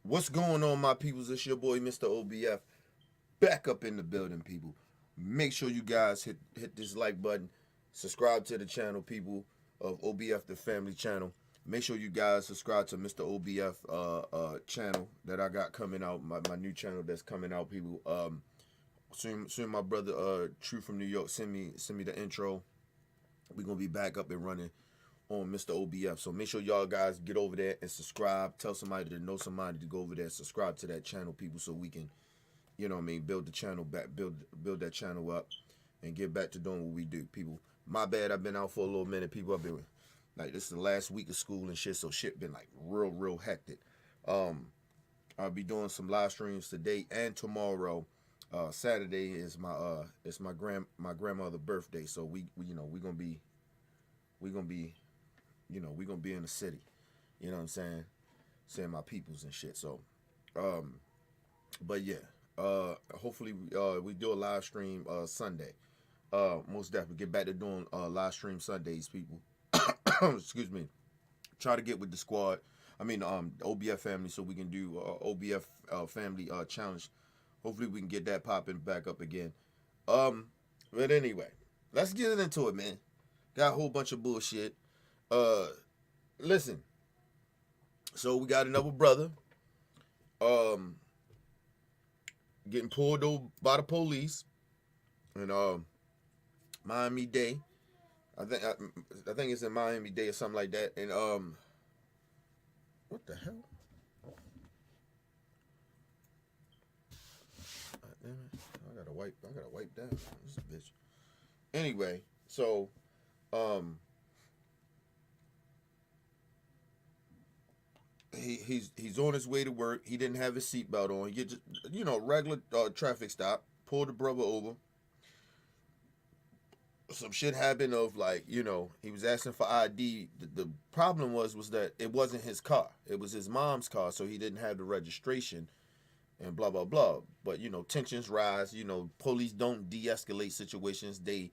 What's going on, my peoples? It's your boy, Mr. OBF, back up in the building, people. Make sure you guys hit this like button, subscribe to the channel, people of OBF the Family Channel. Make sure you guys subscribe to Mr. OBF channel that I got coming out, my new channel that's coming out, people. Soon my brother True from New York send me the intro. We're gonna be back up and running on Mr. OBF. So make sure y'all guys get over there and subscribe. Tell somebody to know somebody to go over there and subscribe to that channel, people, so we can, you know what I mean, build the channel back, build that channel up and get back to doing what we do, people. My bad, I've been out for a little minute, people. I've been like, this is the last week of school and shit, so shit been like real hectic. I'll be doing some live streams today and tomorrow. Saturday is my grandmother's birthday, so we gonna be in the city, you know what I'm saying, seeing my peoples and shit. So, but yeah, hopefully we do a live stream Sunday. Most definitely get back to doing live stream Sundays, people. Excuse me. Try to get with the squad. I mean, OBF family, so we can do OBF family challenge. Hopefully we can get that popping back up again. But anyway, let's get into it, man. Got a whole bunch of bullshit. Listen. So we got another brother, getting pulled over by the police in Miami-Dade. I think it's in Miami-Dade or something like that. And what the hell? Damn it. I gotta wipe down this bitch. Anyway, so he's on his way to work. He didn't have his seatbelt on. He just, regular traffic stop. Pulled the brother over. Some shit happened of, like, he was asking for ID. The problem was that it wasn't his car. It was his mom's car, so he didn't have the registration and blah, blah, blah. But, tensions rise. Police don't de-escalate situations. They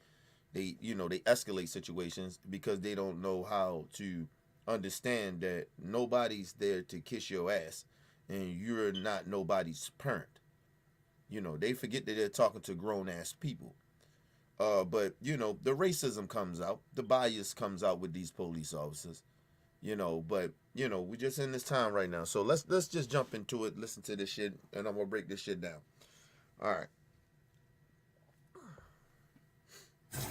escalate situations because they don't know how to understand that nobody's there to kiss your ass and you're not nobody's parent. They forget that they're talking to grown-ass people. But, the racism comes out. The bias comes out with these police officers. But, we're just in this time right now. So let's just jump into it, listen to this shit, and I'm going to break this shit down. All right.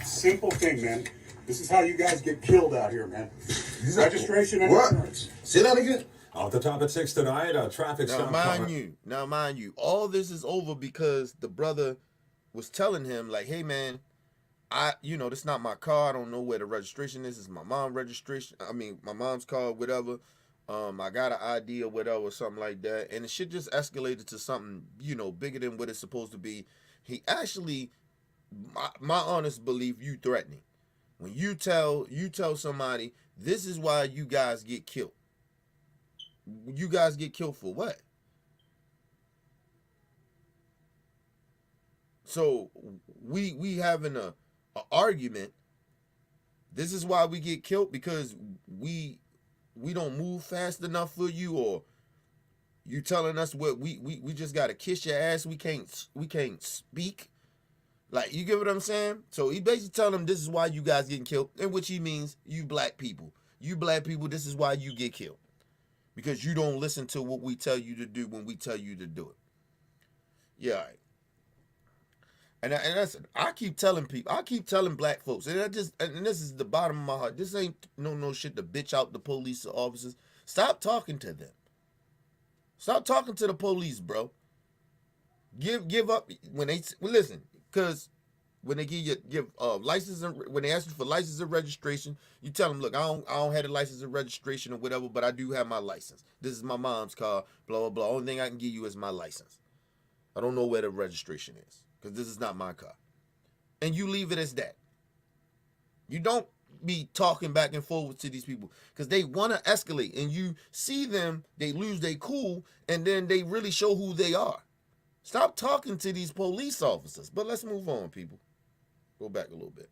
Simple thing, man. This is how you guys get killed out here, man. Registration and insurance. Say that again. Off the top at 6 tonight, traffic stop. Now, mind you, all this is over because the brother was telling him, like, hey, man, this is not my car. I don't know where the registration is. It's my mom's registration. I mean, my mom's car, whatever. I got an ID or whatever, something like that. And the shit just escalated to something, bigger than what it's supposed to be. He actually, my honest belief, you threatening. When you tell somebody, this is why you guys get killed. You guys get killed for what? So we having a argument. This is why we get killed, because we don't move fast enough for you, or you telling us what we just gotta kiss your ass. We can't speak. Like, you get what I'm saying? So he basically telling them this is why you guys getting killed, in which he means you black people. You black people, this is why you get killed. Because you don't listen to what we tell you to do when we tell you to do it. Yeah, all right. And that's, I keep telling people, I keep telling black folks, and this is the bottom of my heart. This ain't no shit to bitch out the police officers. Stop talking to them. Stop talking to the police, bro. Give up when they listen, because when they give license, and when they ask you for license and registration, you tell them, look, I don't have the license and registration or whatever, but I do have my license. This is my mom's car. Blah blah blah. Only thing I can give you is my license. I don't know where the registration is, because this is not my car. And you leave it as that. You don't be talking back and forth to these people, because they want to escalate. And you see them, they lose their cool, and then they really show who they are. Stop talking to these police officers. But let's move on, people. Go back a little bit.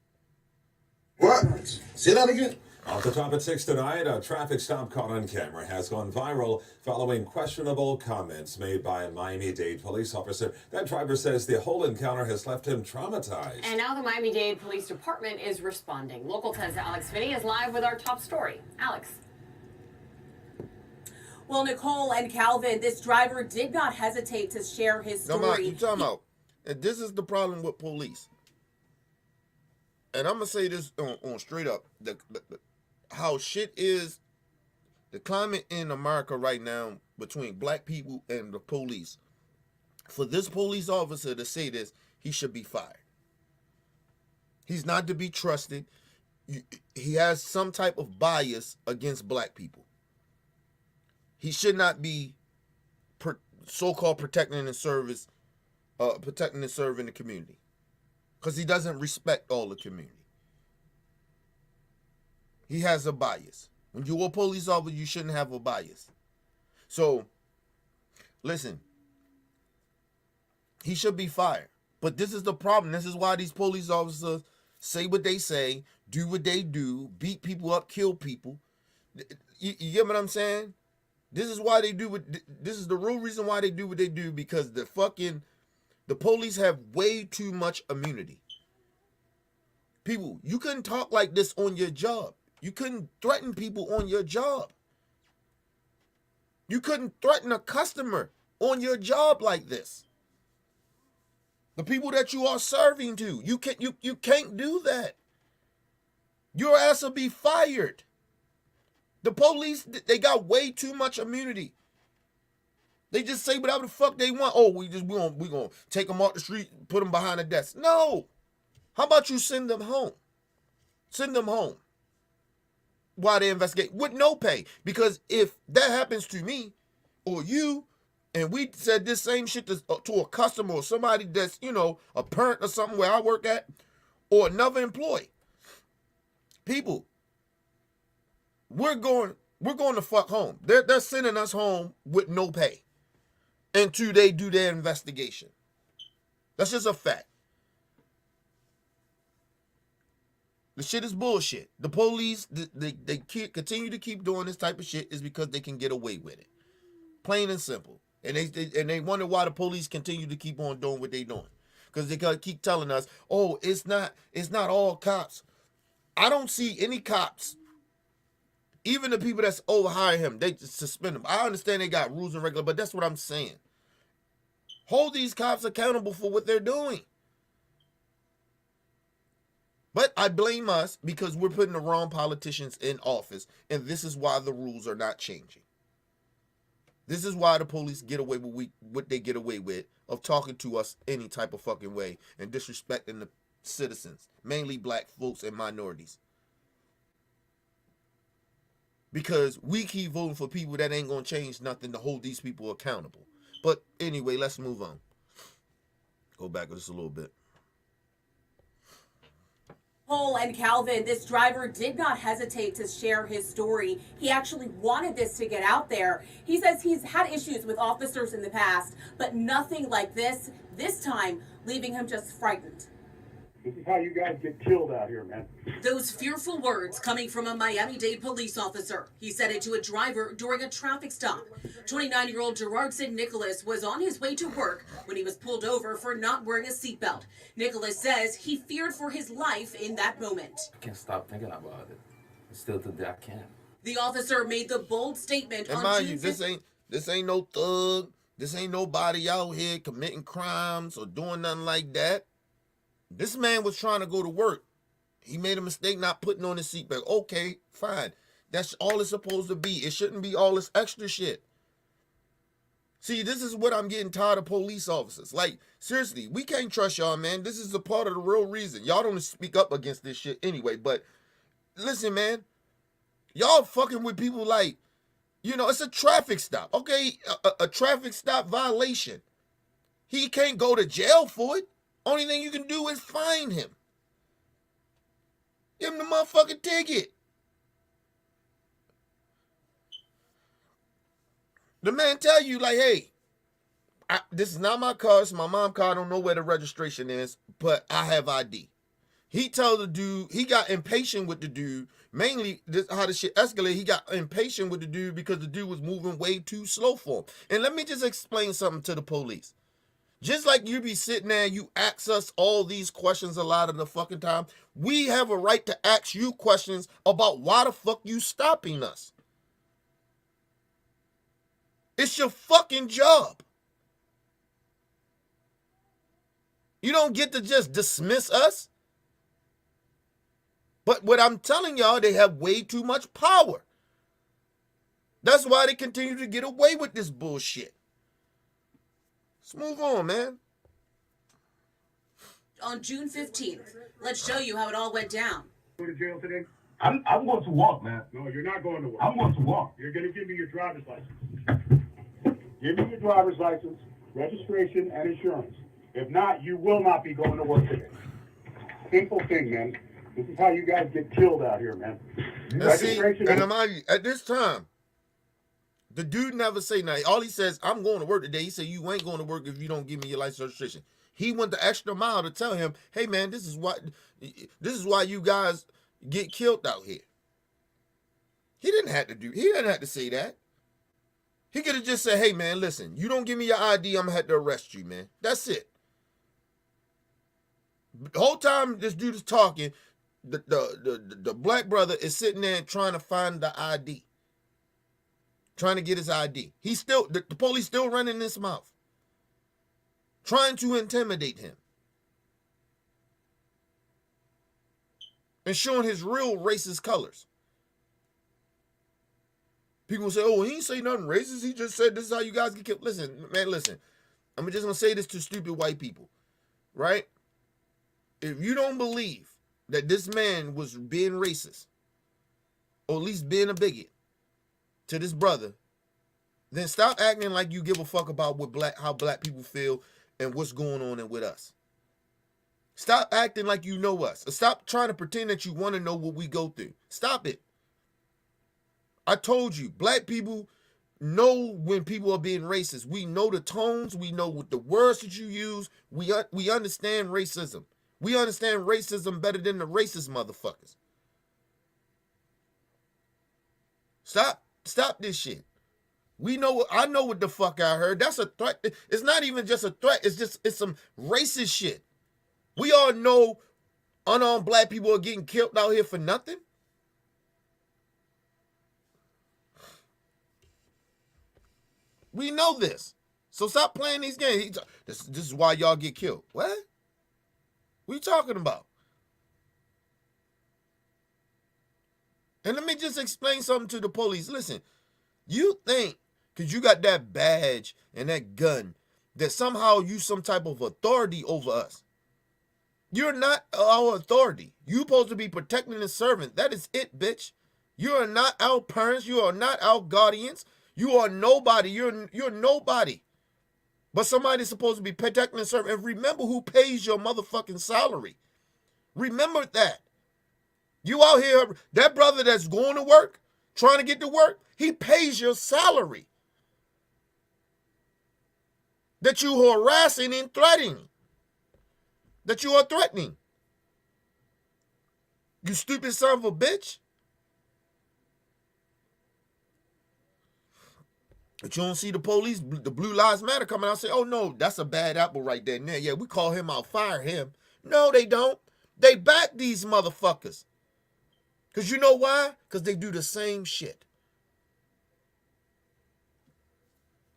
What? Say that again. Off the top at 6 tonight, a traffic stop caught on camera has gone viral following questionable comments made by a Miami-Dade police officer. That driver says the whole encounter has left him traumatized. And now the Miami-Dade Police Department is responding. Local 10's Alex Finney is live with our top story. Alex. Well, Nicole and Calvin, this driver did not hesitate to share his story. You talking about, and this is the problem with police. And I'm going to say this on straight up. How shit is, the climate in America right now between black people and the police. For this police officer to say this, he should be fired. He's not to be trusted. He has some type of bias against black people. He should not be so-called protecting and serving the community, because he doesn't respect all the community. He has a bias. When you're a police officer, you shouldn't have a bias. So, listen, he should be fired. But this is the problem. This is why these police officers say what they say, do what they do, beat people up, kill people. You get what I'm saying? This is why they do what. This is the real reason why they do what they do, because the police have way too much immunity. People, you couldn't talk like this on your job. You couldn't threaten people on your job. You couldn't threaten a customer on your job like this. The people that you are serving to, you can't do that. Your ass will be fired. The police, they got way too much immunity. They just say whatever the fuck they want. Oh, we gonna take them off the street, put them behind a desk. No. How about you send them home? Send them home while they investigate with no pay. Because if that happens to me or you, and we said this same shit to a customer or somebody that's, a parent or something where I work at, or another employee, people, we're going to fuck home. They're sending us home with no pay until they do their investigation. That's just a fact. The shit is bullshit. The police, they continue to keep doing this type of shit is because they can get away with it. Plain and simple. And they wonder why the police continue to keep on doing what they doing. Because they gotta keep telling us, oh, it's not all cops. I don't see any cops. Even the people that's overhire him, they just suspend them. I understand they got rules and regulations, but that's what I'm saying. Hold these cops accountable for what they're doing. But I blame us because we're putting the wrong politicians in office, and this is why the rules are not changing. This is why the police get away with what they get away with, of talking to us any type of fucking way and disrespecting the citizens, mainly black folks and minorities. Because we keep voting for people that ain't gonna change nothing to hold these people accountable. But anyway, let's move on. Go back just a little bit. Nicole and Calvin, this driver did not hesitate to share his story. He actually wanted this to get out there. He says he's had issues with officers in the past, but nothing like this time leaving him just frightened. This is how you guys get killed out here, man. Those fearful words coming from a Miami-Dade police officer. He said it to a driver during a traffic stop. 29-year-old Gerardson Nicholas was on his way to work when he was pulled over for not wearing a seatbelt. Nicholas says he feared for his life in that moment. I can't stop thinking about it. Still to that I can't. The officer made the bold statement and on mind June you, this ain't no thug. This ain't nobody out here committing crimes or doing nothing like that. This man was trying to go to work. He made a mistake not putting on his seatbelt. Okay, fine. That's all it's supposed to be. It shouldn't be all this extra shit. See, this is what I'm getting tired of police officers. Like, seriously, we can't trust y'all, man. This is a part of the real reason. Y'all don't speak up against this shit anyway. But listen, man. Y'all fucking with people like, it's a traffic stop. Okay, a traffic stop violation. He can't go to jail for it. Only thing you can do is fine him. Give him the motherfucking ticket. The man tell you, like, hey, this is not my car. It's my mom's car. I don't know where the registration is, but I have ID. He told the dude, he got impatient with the dude. Mainly, this how the shit escalated. He got impatient with the dude because the dude was moving way too slow for him. And let me just explain something to the police. Just like you be sitting there and you ask us all these questions a lot of the fucking time, we have a right to ask you questions about why the fuck you stopping us. It's your fucking job. You don't get to just dismiss us. But what I'm telling y'all, they have way too much power. That's why they continue to get away with this bullshit. Let's move on, man. On June 15th, let's show you how it all went down. Going to jail today? I'm going to walk, man. No, you're not going to work. I'm going to walk. You're going to give me your driver's license. Give me your driver's license, registration, and insurance. If not, you will not be going to work today. Simple thing, man. This is how you guys get killed out here, man. And see, and at this time, the dude never say nothing. All he says, I'm going to work today. He said, you ain't going to work if you don't give me your license registration. He went the extra mile to tell him, hey man, this is why you guys get killed out here. He didn't have to say that. He could have just said, hey man, listen, you don't give me your ID, I'm gonna have to arrest you, man. That's it. The whole time this dude is talking, the black brother is sitting there trying to find the ID. Trying to get his ID. He's still, the police still running his mouth. Trying to intimidate him. And showing his real racist colors. People say, oh, he ain't say nothing racist. He just said this is how you guys get killed. Listen, man, listen. I'm just going to say this to stupid white people. Right? If you don't believe that this man was being racist, or at least being a bigot to this brother, then stop acting like you give a fuck about how black people feel and what's going on with us. Stop acting like you know us. Or stop trying to pretend that you want to know what we go through. Stop it. I told you, black people know when people are being racist. We know the tones. We know what the words that you use. We understand racism. We understand racism better than the racist motherfuckers. Stop this shit. I know what the fuck I heard. That's a threat. It's not even just a threat. It's some racist shit. We all know unarmed black people are getting killed out here for nothing. We know this. So stop playing these games. This is why y'all get killed. What? What are you talking about? And let me just explain something to the police. Listen, you think because you got that badge and that gun that somehow you some type of authority over us. You're not our authority. You're supposed to be protecting the servant. That is it, bitch. You are not our parents. You are not our guardians. You are nobody. You're nobody. But somebody's supposed to be protecting the servant. And remember who pays your motherfucking salary. Remember that. You out here, that brother that's going to work, trying to get to work, he pays your salary. That you are harassing and threatening. That you are threatening. You stupid son of a bitch. But you don't see the police, the Blue Lives Matter coming out and say, oh no, that's a bad apple right there. Yeah, we call him out, fire him. No, they don't. They back these motherfuckers. Because you know why? Because they do the same shit.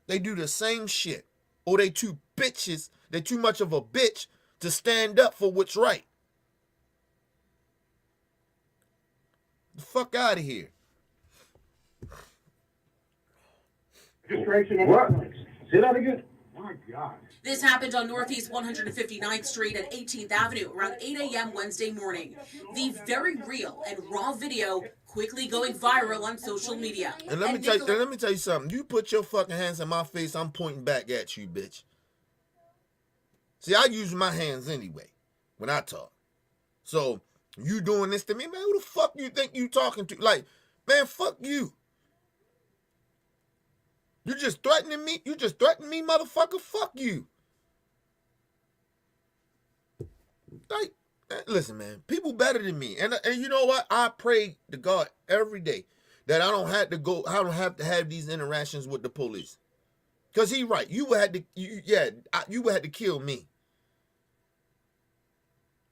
They do the same shit. Or they too bitches, they too much of a bitch to stand up for what's right. The fuck out of here. Registration and What? insurance. Say that again. My God. This happened on Northeast 159th Street and 18th Avenue around 8 a.m. Wednesday morning. The very real and raw video quickly going viral on social media. And let me tell you something. You put your fucking hands in my face, I'm pointing back at you, bitch. See, I use my hands anyway when I talk. So you doing this to me, man? Who the fuck you think you talking to? Like, man, fuck you. You just threatening me? You just threatening me, motherfucker? Fuck you. Like, Listen, man, people better than me. And you know what? I pray to God every day that I don't have to have these interactions with the police. Because he right. You would have to, you would have to kill me.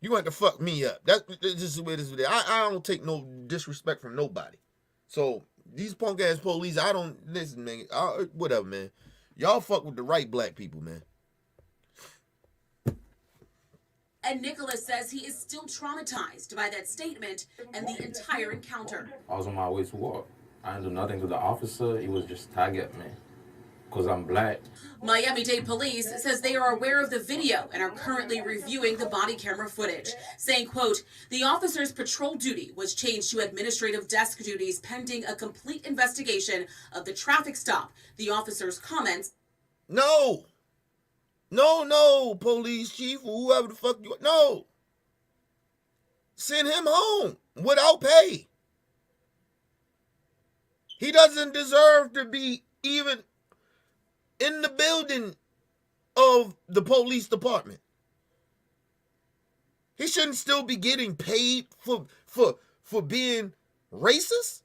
You want to fuck me up. That's just the way it is. I don't take no disrespect from nobody. So these punk ass police, I don't listen, man. Whatever, man. Y'all fuck with the right black people, man. And Nicholas says he is still traumatized by that statement and the entire encounter. I was on my way to work. I didn't do nothing to the officer. He was just target me because I'm black. Miami-Dade police says they are aware of the video and are currently reviewing the body camera footage, saying, quote, the officer's patrol duty was changed to administrative desk duties pending a complete investigation of the traffic stop. The officer's comments. No, police chief or whoever the fuck you are. No. Send him home without pay. He doesn't deserve to be even in the building of the police department. He shouldn't still be getting paid for being racist.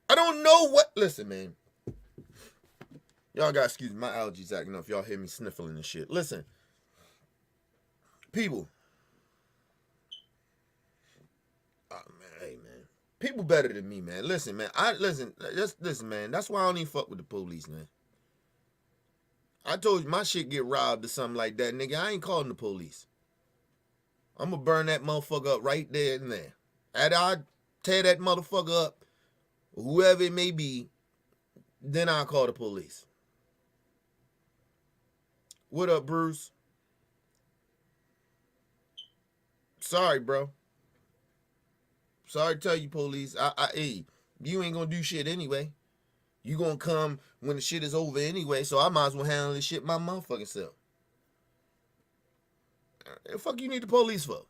I don't know what. Listen, man. Y'all got excuse me, my allergies acting up. Y'all hear me sniffling and shit. Listen, people. Oh man, hey man, people better than me, man. Listen, man. Listen, man. That's why I don't even fuck with the police, man. I told you my shit get robbed or something like that, nigga. I ain't calling the police. I'm gonna burn that motherfucker up right there and there. And I tear that motherfucker up, whoever it may be. Then I'll call the police. What up, Bruce? Sorry, bro. Sorry to tell you, police. Hey, you ain't gonna do shit anyway. You gonna come when the shit is over anyway, so I might as well handle this shit my motherfucking self. The fuck you need the police for?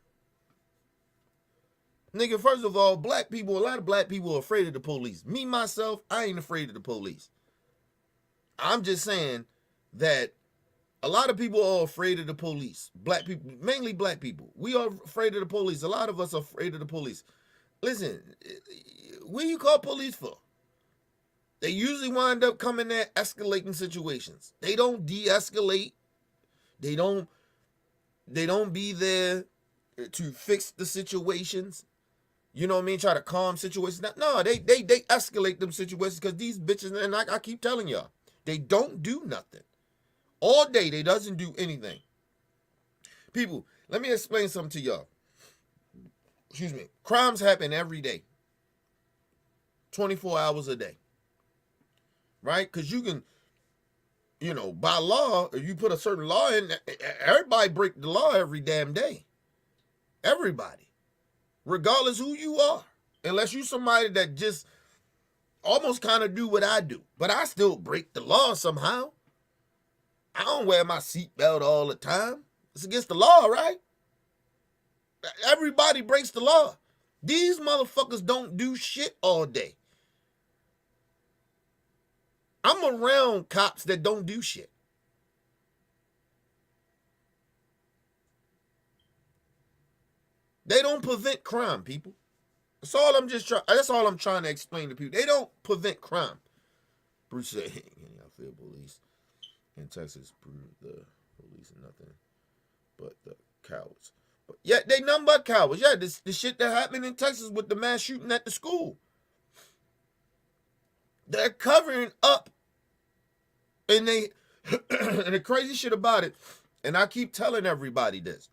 Nigga, first of all, black people, a lot of black people are afraid of the police. Me, myself, I ain't afraid of the police. I'm just saying that a lot of people are afraid of the police. Black people, mainly black people. We are afraid of the police. A lot of us are afraid of the police. Listen, what do you call police for? They usually wind up coming there escalating situations. They don't de-escalate. They don't be there to fix the situations. You know what I mean? Try to calm situations. No, they escalate them situations because these bitches, and I keep telling y'all, they don't do nothing. All day, they doesn't do anything. People, let me explain something to y'all. Excuse me. Crimes happen every day. 24 hours a day. Right? Because you can, by law, if you put a certain law in, everybody break the law every damn day. Everybody. Regardless who you are. Unless you somebody that just almost kind of do what I do. But I still break the law somehow. I don't wear my seatbelt all the time. It's against the law, right? Everybody breaks the law. These motherfuckers don't do shit all day. I'm around cops that don't do shit. They don't prevent crime, people. That's all I'm trying to explain to people. They don't prevent crime. Bruce said, I feel police in Texas prove the police are nothing but the cowards. But yeah, they nothing but cowards. Yeah, the shit that happened in Texas with the mass shooting at the school. They're covering up. And and the crazy shit about it, and I keep telling everybody this.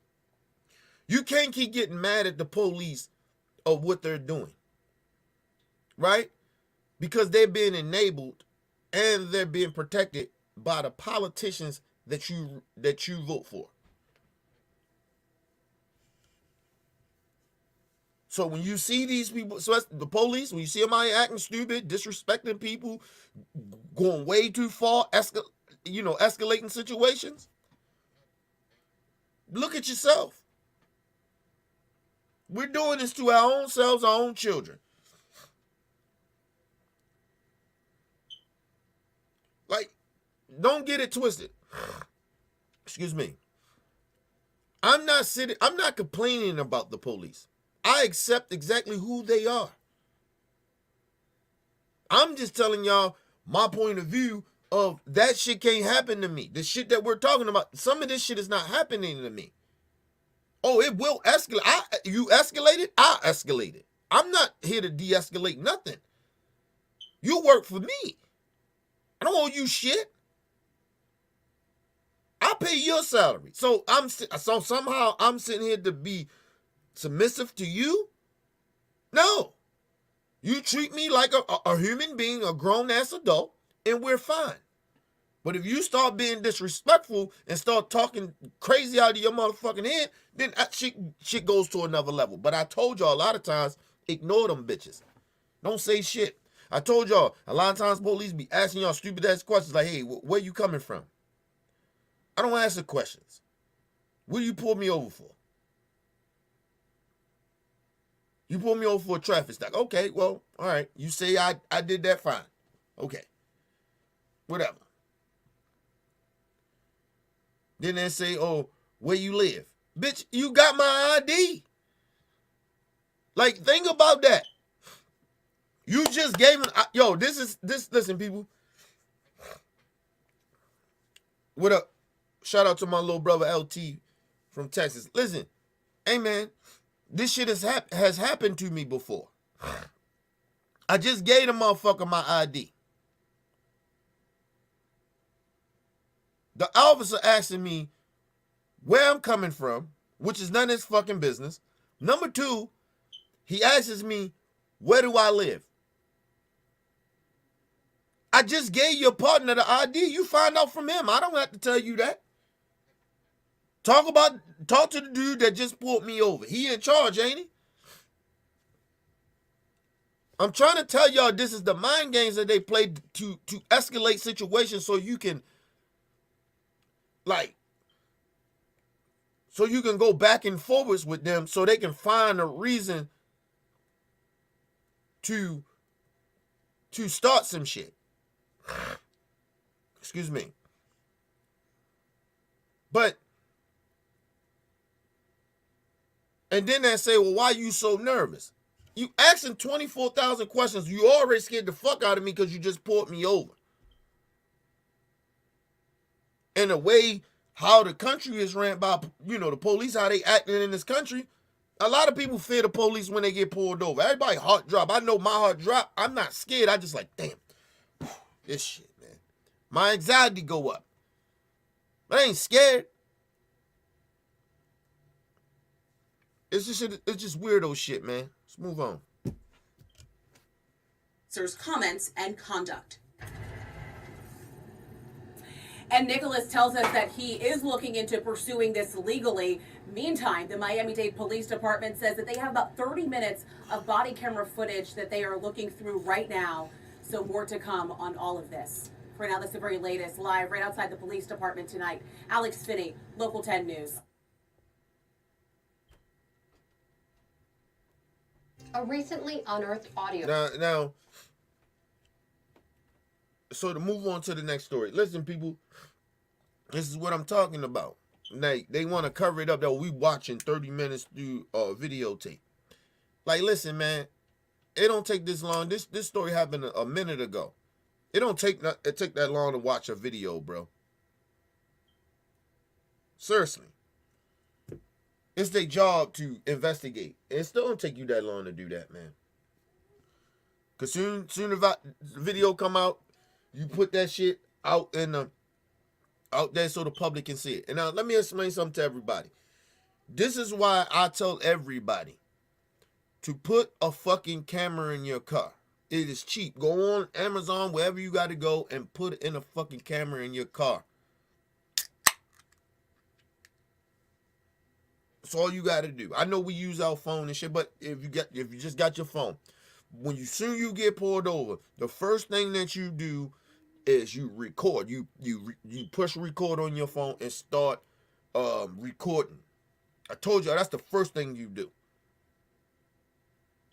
You can't keep getting mad at the police of what they're doing. Right? Because they're being enabled and they're being protected by the politicians that you vote for. So when you see these people, so that's the police, when you see them out here acting stupid, disrespecting people, going way too far, escalating situations, look at yourself. We're doing this to our own selves, our own children. Like, don't get it twisted. excuse me, I'm not complaining about the police. I accept exactly who they are. I'm just telling y'all my point of view of that shit can't happen to me. The shit that we're talking about, some of this shit is not happening to me. Oh, it will escalate. You escalated, I escalated. I'm not here to de-escalate nothing. You work for me. I don't owe you shit. I pay your salary. So somehow I'm sitting here to be submissive to you? No. You treat me like a human being, a grown-ass adult, and we're fine. But if you start being disrespectful and start talking crazy out of your motherfucking head, then that shit goes to another level. But I told y'all a lot of times, ignore them bitches. Don't say shit. I told y'all, a lot of times police be asking y'all stupid-ass questions like, hey, where you coming from? I don't answer questions. What do you pull me over for? You pulled me over for a traffic stop. Okay, well, all right. You say I did that, fine. Okay. Whatever. Then they say, oh, where you live? Bitch, you got my ID. Like, think about that. You just gave it. Yo, listen, people. What up? Shout out to my little brother LT from Texas. Listen, hey, man. This shit has happened to me before. I just gave the motherfucker my ID. The officer asking me where I'm coming from, which is none of his fucking business. Number two, he asks me, where do I live? I just gave your partner the ID. You find out from him. I don't have to tell you that. Talk to the dude that just pulled me over. He in charge, ain't he? I'm trying to tell y'all this is the mind games that they play to escalate situations so you can go back and forwards with them so they can find a reason to start some shit. Excuse me. And then they say, well, why are you so nervous? You asking 24,000 questions. You already scared the fuck out of me because you just pulled me over. And the way how the country is ran by, the police, how they acting in this country, a lot of people fear the police when they get pulled over. Everybody heart drop. I know my heart drop. I'm not scared. I just like, damn, this shit, man. My anxiety go up. But I ain't scared. It's just weirdo shit, man. Let's move on. Sir's comments and conduct. And Nicholas tells us that he is looking into pursuing this legally. Meantime, the Miami-Dade Police Department says that they have about 30 minutes of body camera footage that they are looking through right now. So more to come on all of this. For now, that's the very latest, live right outside the police department tonight. Alex Finney, Local 10 News. A recently unearthed audio. Now, so to move on to the next story. Listen, people, this is what I'm talking about. They want to cover it up that we watching 30 minutes through videotape. Like, listen, man, it don't take this long. This story happened a minute ago. It take that long to watch a video, bro. Seriously. It's their job to investigate. It still don't take you that long to do that, man. Cause soon as the video come out, you put that shit out there so the public can see it. And now let me explain something to everybody. This is why I tell everybody to put a fucking camera in your car. It is cheap. Go on Amazon, wherever you got to go, and put in a fucking camera in your car. That's all you got to do. I know we use our phone and shit, but if you just got your phone, when you get pulled over, the first thing that you do is you record. You push record on your phone and start recording. I told you that's the first thing you do.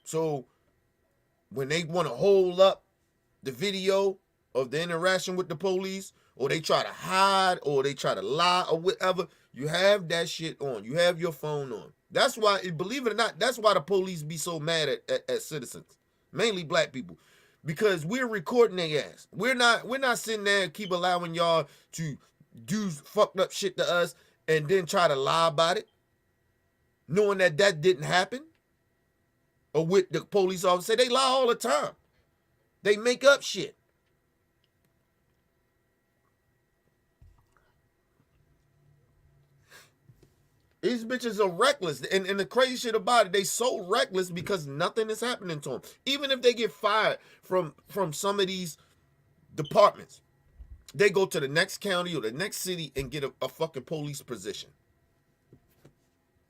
So when they want to hold up the video of the interaction with the police, or they try to hide, or they try to lie, or whatever, you have that shit on. You have your phone on. That's why, believe it or not, that's why the police be so mad at citizens, mainly black people, because we're recording their ass. We're not sitting there and keep allowing y'all to do fucked up shit to us and then try to lie about it, knowing that didn't happen. Or with the police officer, they lie all the time. They make up shit. These bitches are reckless. And the crazy shit about it, they so reckless because nothing is happening to them. Even if they get fired from some of these departments, they go to the next county or the next city and get a fucking police position.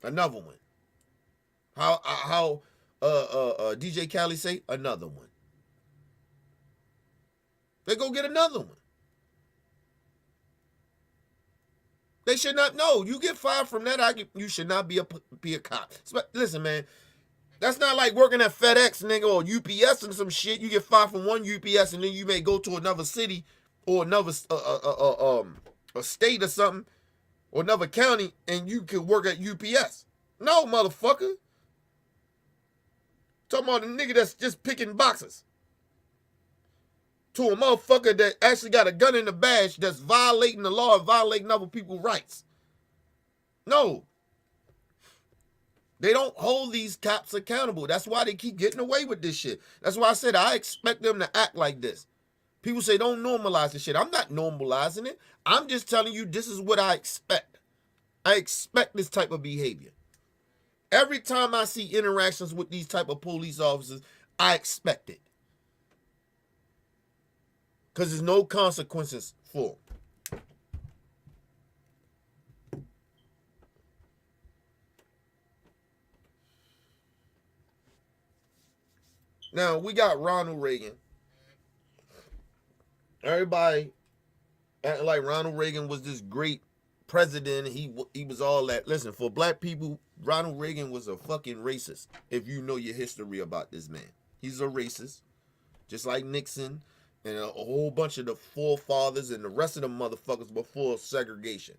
Another one. How DJ Khaled say? Another one. They go get another one. They should not know. You get fired from that, you should not be a cop. Listen, man, that's not like working at FedEx, nigga, or UPS and some shit. You get fired from one UPS and then you may go to another city or another a state or something, or another county, and you can work at UPS. No, motherfucker. Talking about a nigga that's just picking boxes. To a motherfucker that actually got a gun in the badge that's violating the law and violating other people's rights. No. They don't hold these cops accountable. That's why they keep getting away with this shit. That's why I said I expect them to act like this. People say don't normalize this shit. I'm not normalizing it. I'm just telling you this is what I expect. I expect this type of behavior. Every time I see interactions with these type of police officers, I expect it. Because there's no consequences for them. Now, we got Ronald Reagan. Everybody acting like Ronald Reagan was this great president. He was all that. Listen, for black people, Ronald Reagan was a fucking racist, if you know your history about this man. He's a racist, just like Nixon and a whole bunch of the forefathers and the rest of the motherfuckers before segregation.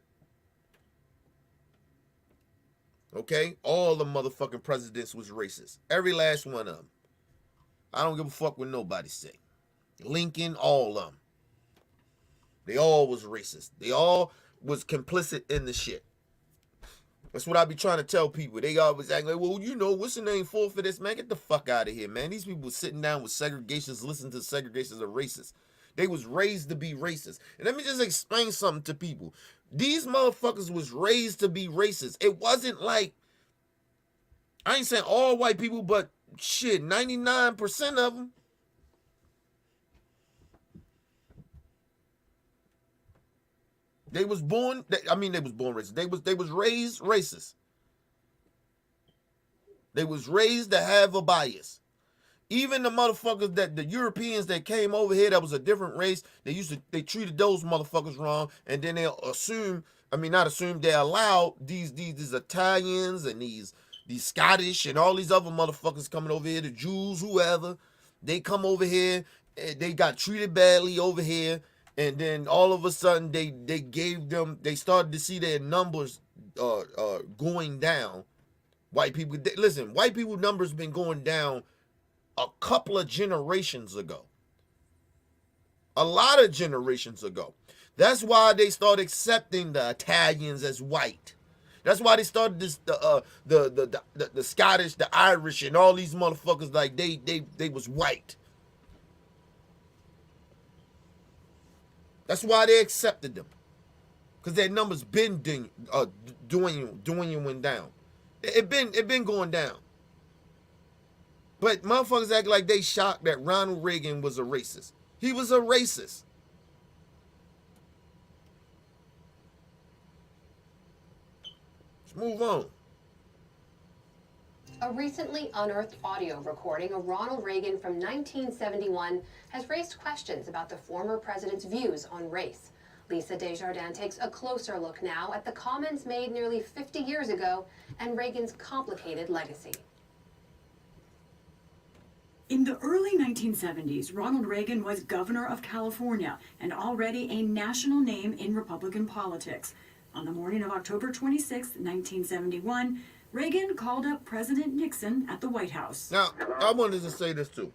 Okay? All the motherfucking presidents was racist. Every last one of them. I don't give a fuck what nobody say. Lincoln, all of them. They all was racist. They all was complicit in the shit. That's what I be trying to tell people. They always act like, well, you know, what's the name for this, man? Get the fuck out of here, man. These people sitting down with segregations, listening to segregations are racist. They was raised to be racist. And let me just explain something to people. These motherfuckers was raised to be racist. It wasn't like, I ain't saying all white people, but shit, 99% of them. They was born racist. They was raised racist. They was raised to have a bias. Even the motherfuckers the Europeans that came over here that was a different race, they treated those motherfuckers wrong, and then they they allowed these Italians and these Scottish and all these other motherfuckers coming over here, the Jews, whoever, they come over here, and they got treated badly over here. And then all of a sudden they started to see their numbers going down. White people numbers been going down a couple of generations ago. A lot of generations ago. That's why they started accepting the Italians as white. That's why they started the Scottish, the Irish, and all these motherfuckers like they was white. That's why they accepted them, because their numbers been dwindling down. It been going down. But motherfuckers act like they shocked that Ronald Reagan was a racist. He was a racist. Let's move on. A recently unearthed audio recording of Ronald Reagan from 1971 has raised questions about the former president's views on race. Lisa Desjardins takes a closer look now at the comments made nearly 50 years ago and Reagan's complicated legacy. In the early 1970s, Ronald Reagan was governor of California and already a national name in Republican politics. On the morning of October 26, 1971, Reagan called up President Nixon at the White House. Now, I wanted to say this too,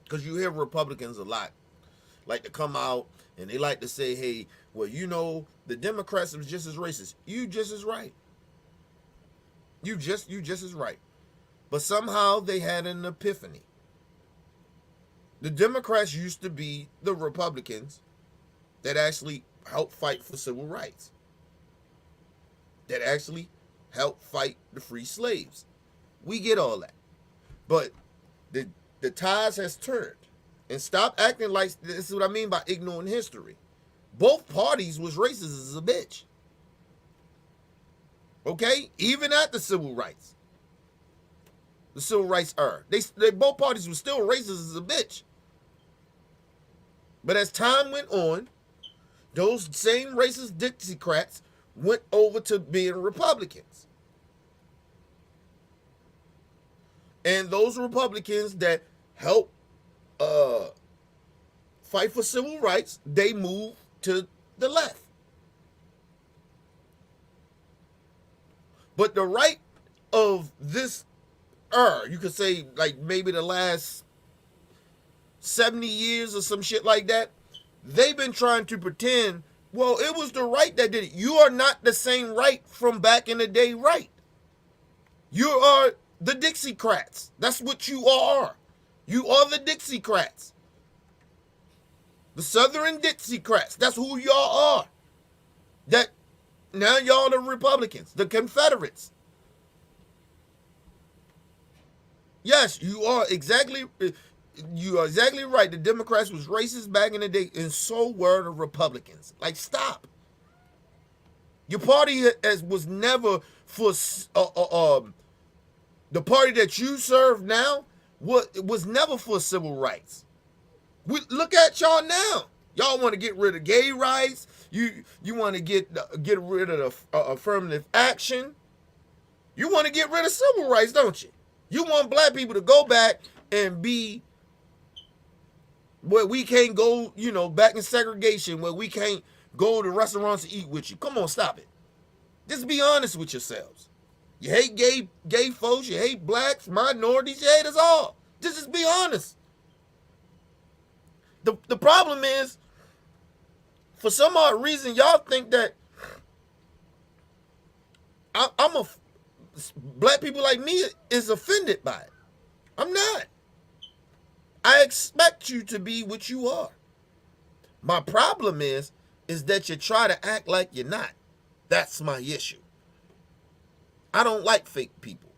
because you hear Republicans a lot like to come out and they like to say, hey, well, you know, the Democrats was just as racist. You just as right. You just as right. But somehow they had an epiphany. The Democrats used to be the Republicans that actually helped fight for civil rights, that actually helped fight the free slaves. We get all that. But the tides has turned. And stop acting like, this is what I mean by ignoring history. Both parties was racist as a bitch. Okay? Even at the civil rights. The civil rights era. They both parties were still racist as a bitch. But as time went on, those same racist Dixiecrats went over to being Republicans. And those Republicans that helped fight for civil rights, they moved to the left. But the right of this era, you could say like maybe the last 70 years or some shit like that, they've been trying to pretend, well, it was the right that did it. You are not the same right from back in the day right. You are the Dixiecrats. That's what you are. You are the Dixiecrats. The Southern Dixiecrats. That's who y'all are. That now y'all the Republicans, the Confederates. Yes, you are exactly right. The Democrats was racist back in the day, and so were the Republicans. Like, stop. Your party was never for the party that you serve now was never for civil rights. Look at y'all now. Y'all want to get rid of gay rights. You want to get rid of the affirmative action. You want to get rid of civil rights, don't you? You want black people to go back and be where we can't go, back in segregation, where we can't go to restaurants to eat with you. Come on, stop it. Just be honest with yourselves. You hate gay folks, you hate blacks, minorities, you hate us all. Just be honest. The problem is, for some odd reason, y'all think that black people like me is offended by it. I'm not. I expect you to be what you are. My problem is that you try to act like you're not. That's my issue. I don't like fake people.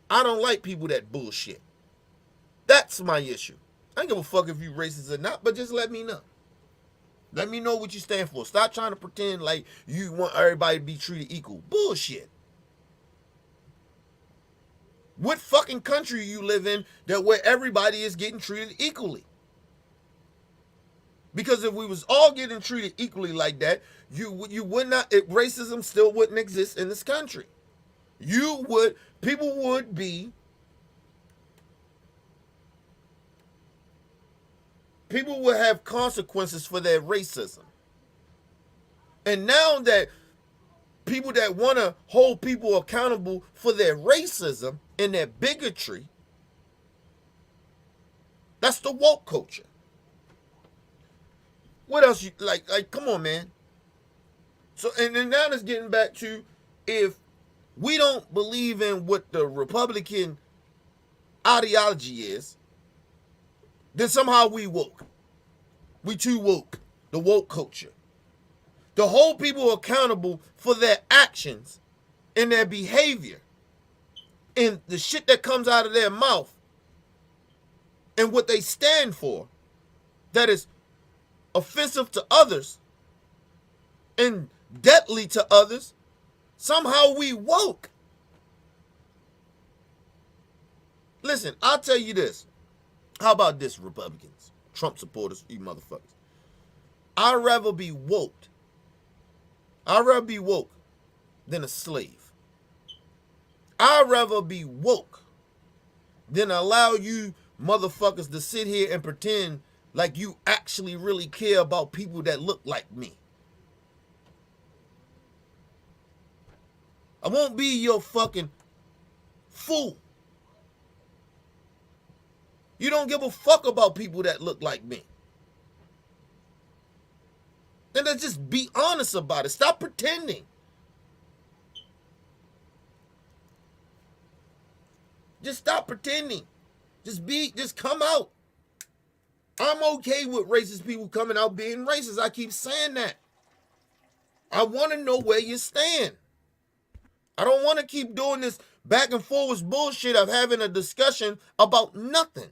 I don't like people that bullshit. That's my issue. I don't give a fuck if you racist or not, but just let me know. Let me know what you stand for. Stop trying to pretend like you want everybody to be treated equal. Bullshit. What fucking country you live in that where everybody is getting treated equally? Because if we was all getting treated equally like that, you would not, racism still wouldn't exist in this country. People would have consequences for their racism. And now that people that want to hold people accountable for their racism and their bigotry, that's the woke culture. What else like come on, man. So and then now it's getting back to, if we don't believe in what the Republican ideology is, then somehow we woke. We too woke. The woke culture. To hold people accountable for their actions and their behavior and the shit that comes out of their mouth and what they stand for that is offensive to others and deadly to others, somehow we woke. Listen, I'll tell you this. How about this, Republicans, Trump supporters, you motherfuckers? I'd rather be woke. I'd rather be woke than a slave. I'd rather be woke than allow you motherfuckers to sit here and pretend like you actually really care about people that look like me. I won't be your fucking fool. You don't give a fuck about people that look like me. Then let's just be honest about it. Stop pretending. Just stop pretending. Just come out. I'm okay with racist people coming out being racist. I keep saying that. I want to know where you stand. I don't want to keep doing this back and forth bullshit of having a discussion about nothing.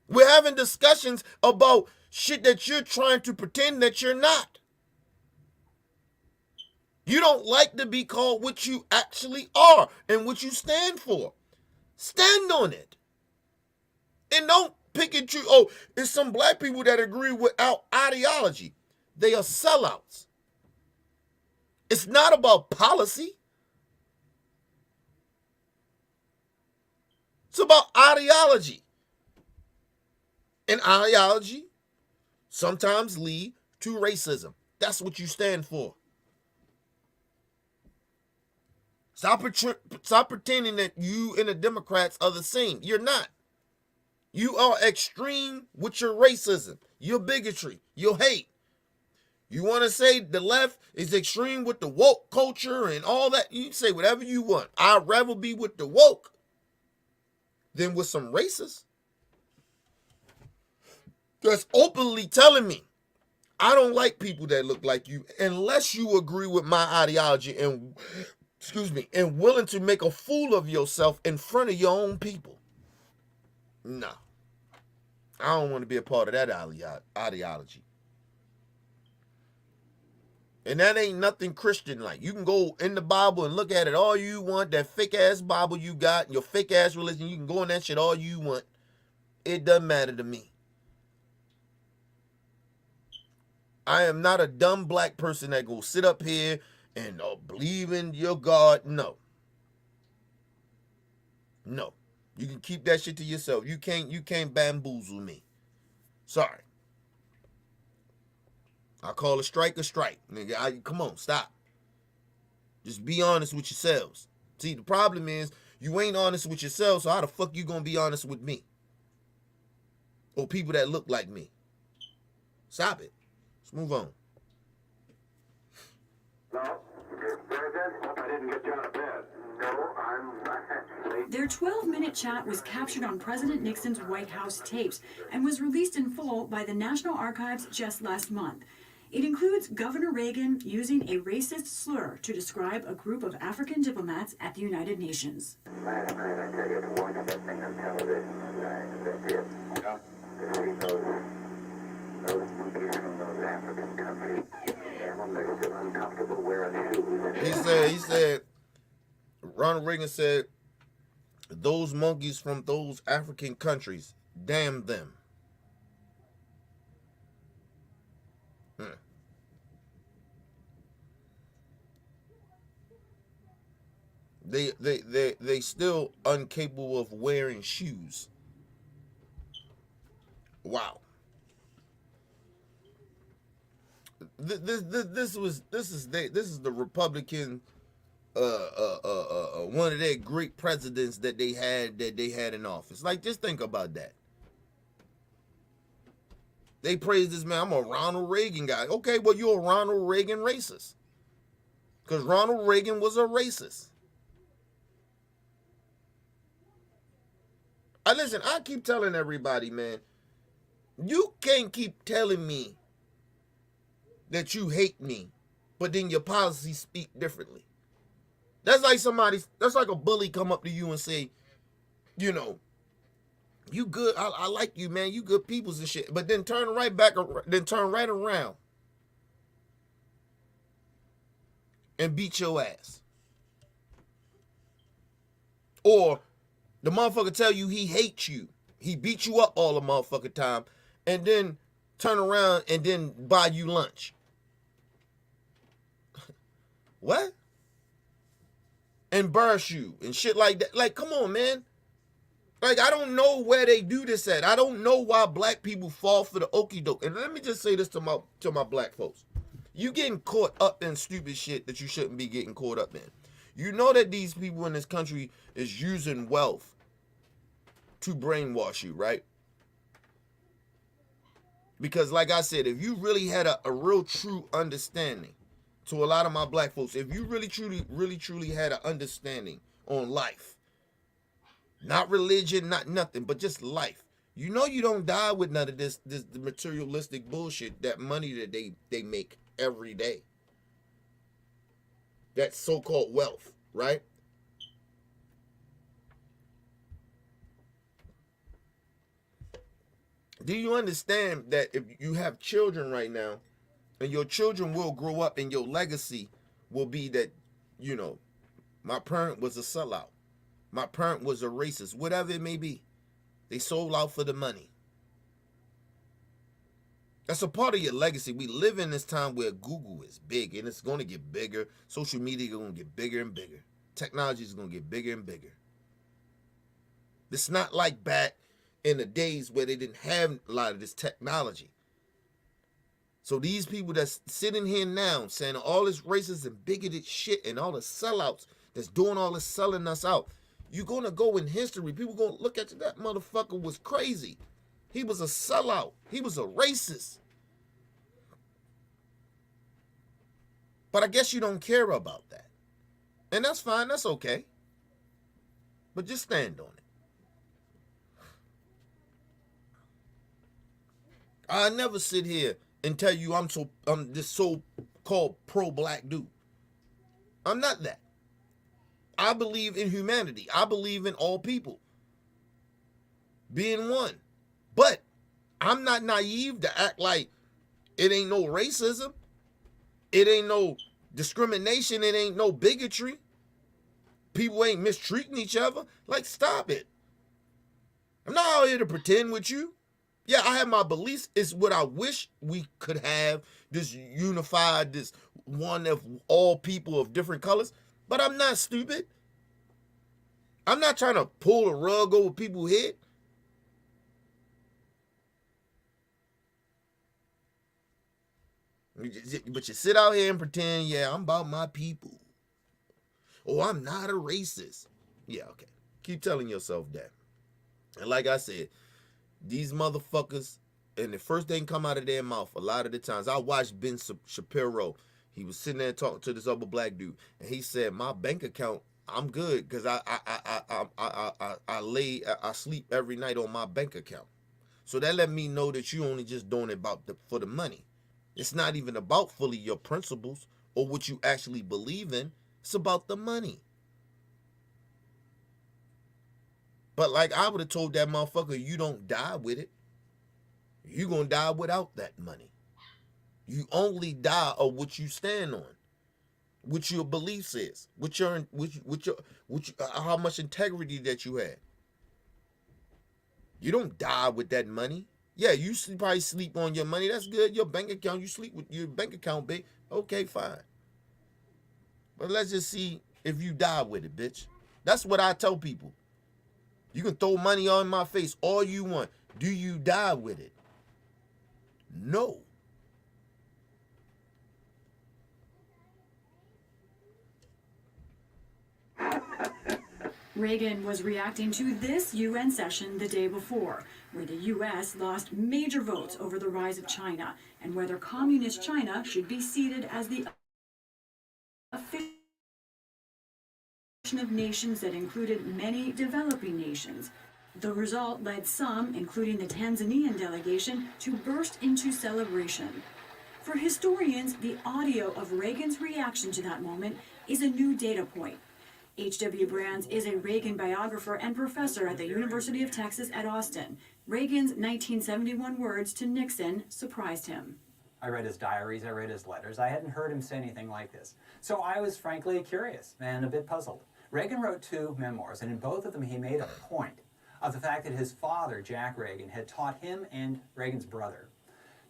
We're having discussions about shit that you're trying to pretend that you're not. You don't like to be called what you actually are and what you stand for. Stand on it. And don't pick and choose. Oh, it's some black people that agree with our ideology. They are sellouts. It's not about policy. It's about ideology. And ideology sometimes lead to racism. That's what you stand for. Stop pretending that you and the Democrats are the same. You're not. You are extreme with your racism, your bigotry, your hate. You want to say the left is extreme with the woke culture and all that? You can say whatever you want. I'd rather be with the woke than with some racists that's openly telling me I don't like people that look like you unless you agree with my ideology and willing to make a fool of yourself in front of your own people. No. I don't want to be a part of that ideology. And that ain't nothing Christian like. You can go in the Bible and look at it all you want. That fake ass Bible you got, your fake ass religion, you can go in that shit all you want. It doesn't matter to me. I am not a dumb black person that go sit up here and believe in your God. No. No. You can keep that shit to yourself. You can't bamboozle me. Sorry. I call a strike. Nigga, come on, stop. Just be honest with yourselves. See, the problem is you ain't honest with yourself, so how the fuck you gonna be honest with me? Or people that look like me? Stop it. Let's move on. No, very good. Hope I didn't get you out of bed. No, I'm Their 12-minute chat was captured on President Nixon's White House tapes and was released in full by the National Archives just last month. It includes Governor Reagan using a racist slur to describe a group of African diplomats at the United Nations. last night I tell you the one thing on television that did. Yeah. To see those monkeys from those African countries, and when they're still uncomfortable wearing shoes. He said, Ronald Reagan said, those monkeys from those African countries, damn them. They still incapable of wearing shoes. Wow. This is the Republican one of their great presidents that they had in office. Like, just think about that. They praise this man. I'm a Ronald Reagan guy. Okay, well, you're a Ronald Reagan racist. Because Ronald Reagan was a racist. Listen, I keep telling everybody, man, you can't keep telling me that you hate me, but then your policies speak differently. That's like a bully come up to you and say, you know, you good, I like you, man, you good peoples and shit, but then turn right around and beat your ass. Or the motherfucker tell you he hates you. He beat you up all the motherfucking time and then turn around and then buy you lunch. What? And burst you and shit like that. Like, come on, man. Like, I don't know where they do this at. I don't know why black people fall for the okie doke. And let me just say this to my black folks. You getting caught up in stupid shit that you shouldn't be getting caught up in. You know that these people in this country is using wealth to brainwash you, right? Because like I said, if you really had a real true understanding, to a lot of my black folks, if you really truly had an understanding on life, not religion, not nothing, but just life, you know you don't die with none of this materialistic bullshit, that money that they make every day. That so-called wealth, right? Do you understand that if you have children right now, and your children will grow up and your legacy will be that, you know, my parent was a sellout. My parent was a racist, whatever it may be. They sold out for the money. That's a part of your legacy. We live in this time where Google is big and it's going to get bigger. Social media is going to get bigger and bigger. Technology is going to get bigger and bigger. It's not like back in the days where they didn't have a lot of this technology. So these people that's sitting here now saying all this racist and bigoted shit and all the sellouts that's doing all this selling us out, you're going to go in history. People going to look at you, that motherfucker was crazy. He was a sellout. He was a racist. But I guess you don't care about that. And that's fine. That's okay. But just stand on it. I never sit here and tell you I'm this so-called pro-black dude. I'm not that. I believe in humanity. I believe in all people being one. But I'm not naive to act like it ain't no racism. It ain't no discrimination. It ain't no bigotry. People ain't mistreating each other. Like, stop it. I'm not out here to pretend with you. Yeah, I have my beliefs. It's what I wish we could have, this unified, this one of all people of different colors. But I'm not stupid. I'm not trying to pull a rug over people's head. But you sit out here and pretend, yeah, I'm about my people. Oh, I'm not a racist. Yeah, okay. Keep telling yourself that. And like I said, these motherfuckers, and the first thing come out of their mouth, a lot of the times, I watched Ben Shapiro. He was sitting there talking to this other black dude, and he said, "My bank account, I'm good because I sleep every night on my bank account." So that let me know that you only just doing it for the money. It's not even about fully your principles or what you actually believe in. It's about the money. But like I would have told that motherfucker, you don't die with it. You're going to die without that money. You only die of what you stand on, what your beliefs is, how much integrity that you had. You don't die with that money. Yeah, you probably sleep on your money. That's good. Your bank account, you sleep with your bank account, big. Okay, fine. But let's just see if you die with it, bitch. That's what I tell people. You can throw money on my face all you want. Do you die with it? No. Reagan was reacting to this UN session the day before, where the U.S. lost major votes over the rise of China and whether communist China should be seated as the official of nations that included many developing nations. The result led some, including the Tanzanian delegation, to burst into celebration. For historians, the audio of Reagan's reaction to that moment is a new data point. H.W. Brands is a Reagan biographer and professor at the University of Texas at Austin. Reagan's 1971 words to Nixon surprised him. I read his diaries, I read his letters. I hadn't heard him say anything like this. So I was frankly curious and a bit puzzled. Reagan wrote 2 memoirs, and in both of them he made a point of the fact that his father, Jack Reagan, had taught him and Reagan's brother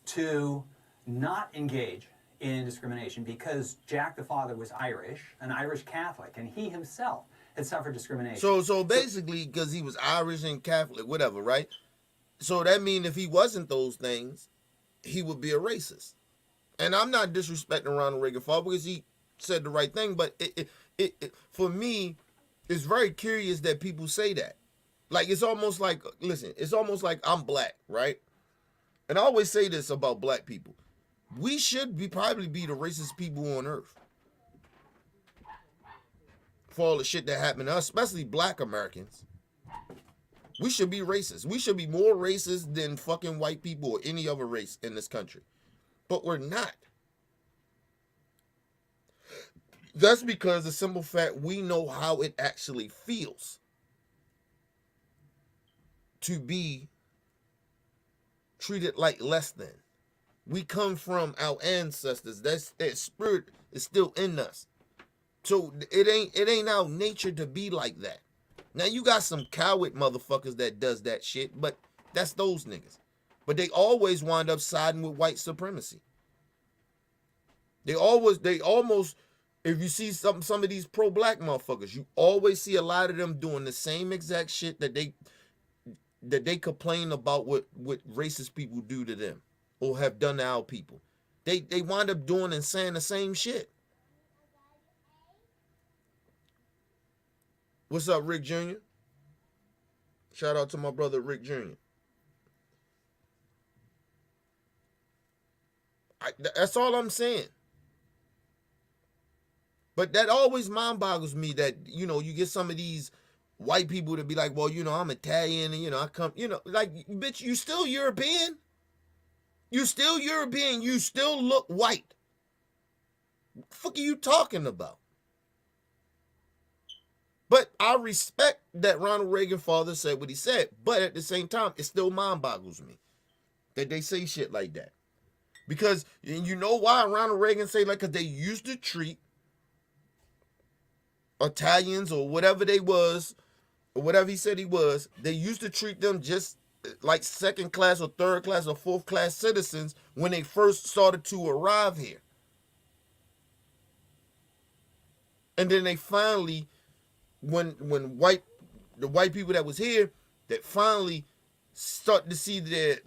to not engage in discrimination because Jack the father was Irish, an Irish Catholic, and he himself had suffered discrimination. So basically, because he was Irish and Catholic, whatever, right? So that means if he wasn't those things, he would be a racist. And I'm not disrespecting Ronald Reagan father because he said the right thing, but it for me, it's very curious that people say that. Like, it's almost like, listen, it's almost like I'm black, right? And I always say this about black people. We should probably be the racist people on earth. For all the shit that happened to us, especially black Americans. We should be racist. We should be more racist than fucking white people or any other race in this country. But we're not. That's because the simple fact we know how it actually feels to be treated like less than. We come from our ancestors. That spirit is still in us. So it ain't our nature to be like that. Now you got some coward motherfuckers that does that shit, but that's those niggas. But they always wind up siding with white supremacy. They almost, if you see some of these pro-black motherfuckers, you always see a lot of them doing the same exact shit that they complain about what racist people do to them or have done to our people. They wind up doing and saying the same shit. What's up, Rick Jr.? Shout out to my brother, Rick Jr. That's all I'm saying. But that always mind boggles me that, you know, you get some of these white people to be like, well, you know, I'm Italian and, you know, I come, you know, like, bitch, you still European? You still European. You still look white. What the fuck are you talking about? But I respect that Ronald Reagan father said what he said. But at the same time, it still mind boggles me that they say shit like that. Because you know why Ronald Reagan say like, because they used to treat Italians or whatever they was, or whatever he said he was, they used to treat them just like second class or third class or fourth class citizens when they first started to arrive here. And then they finally, when the white people that was here, that finally start to see their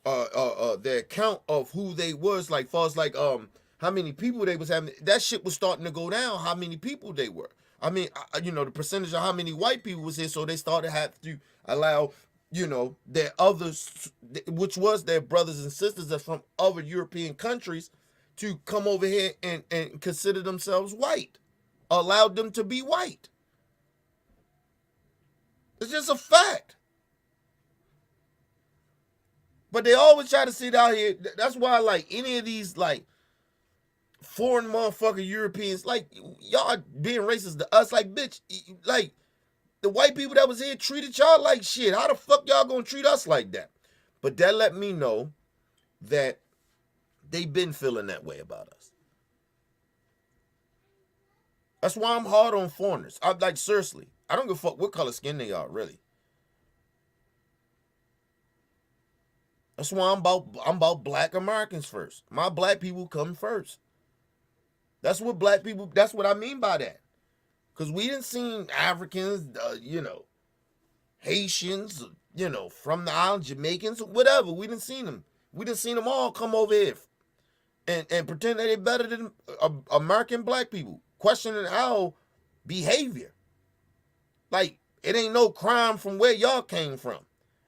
account of who they was, like far as like how many people they was having, that shit was starting to go down, how many people they were. I mean, you know, the percentage of how many white people was here, so they started have to allow, you know, their others, which was their brothers and sisters that's from other European countries, to come over here and consider themselves white. Allowed them to be white. It's just a fact. But they always try to sit out here. That's why, like, any of these, like, foreign motherfucking Europeans, like, y'all being racist to us, like, bitch, like, the white people that was here treated y'all like shit. How the fuck y'all gonna treat us like that? But that let me know that they been feeling that way about us. That's why I'm hard on foreigners. I'm like, seriously, I don't give a fuck what color skin they are, really. That's why I'm about black Americans first. My black people come first. That's what black people, that's what I mean by that. Because we didn't see Africans, you know, Haitians, you know, from the island, Jamaicans, whatever. We didn't see them. We didn't see them all come over here and pretend that they're better than American black people. Questioning our behavior. Like, it ain't no crime from where y'all came from.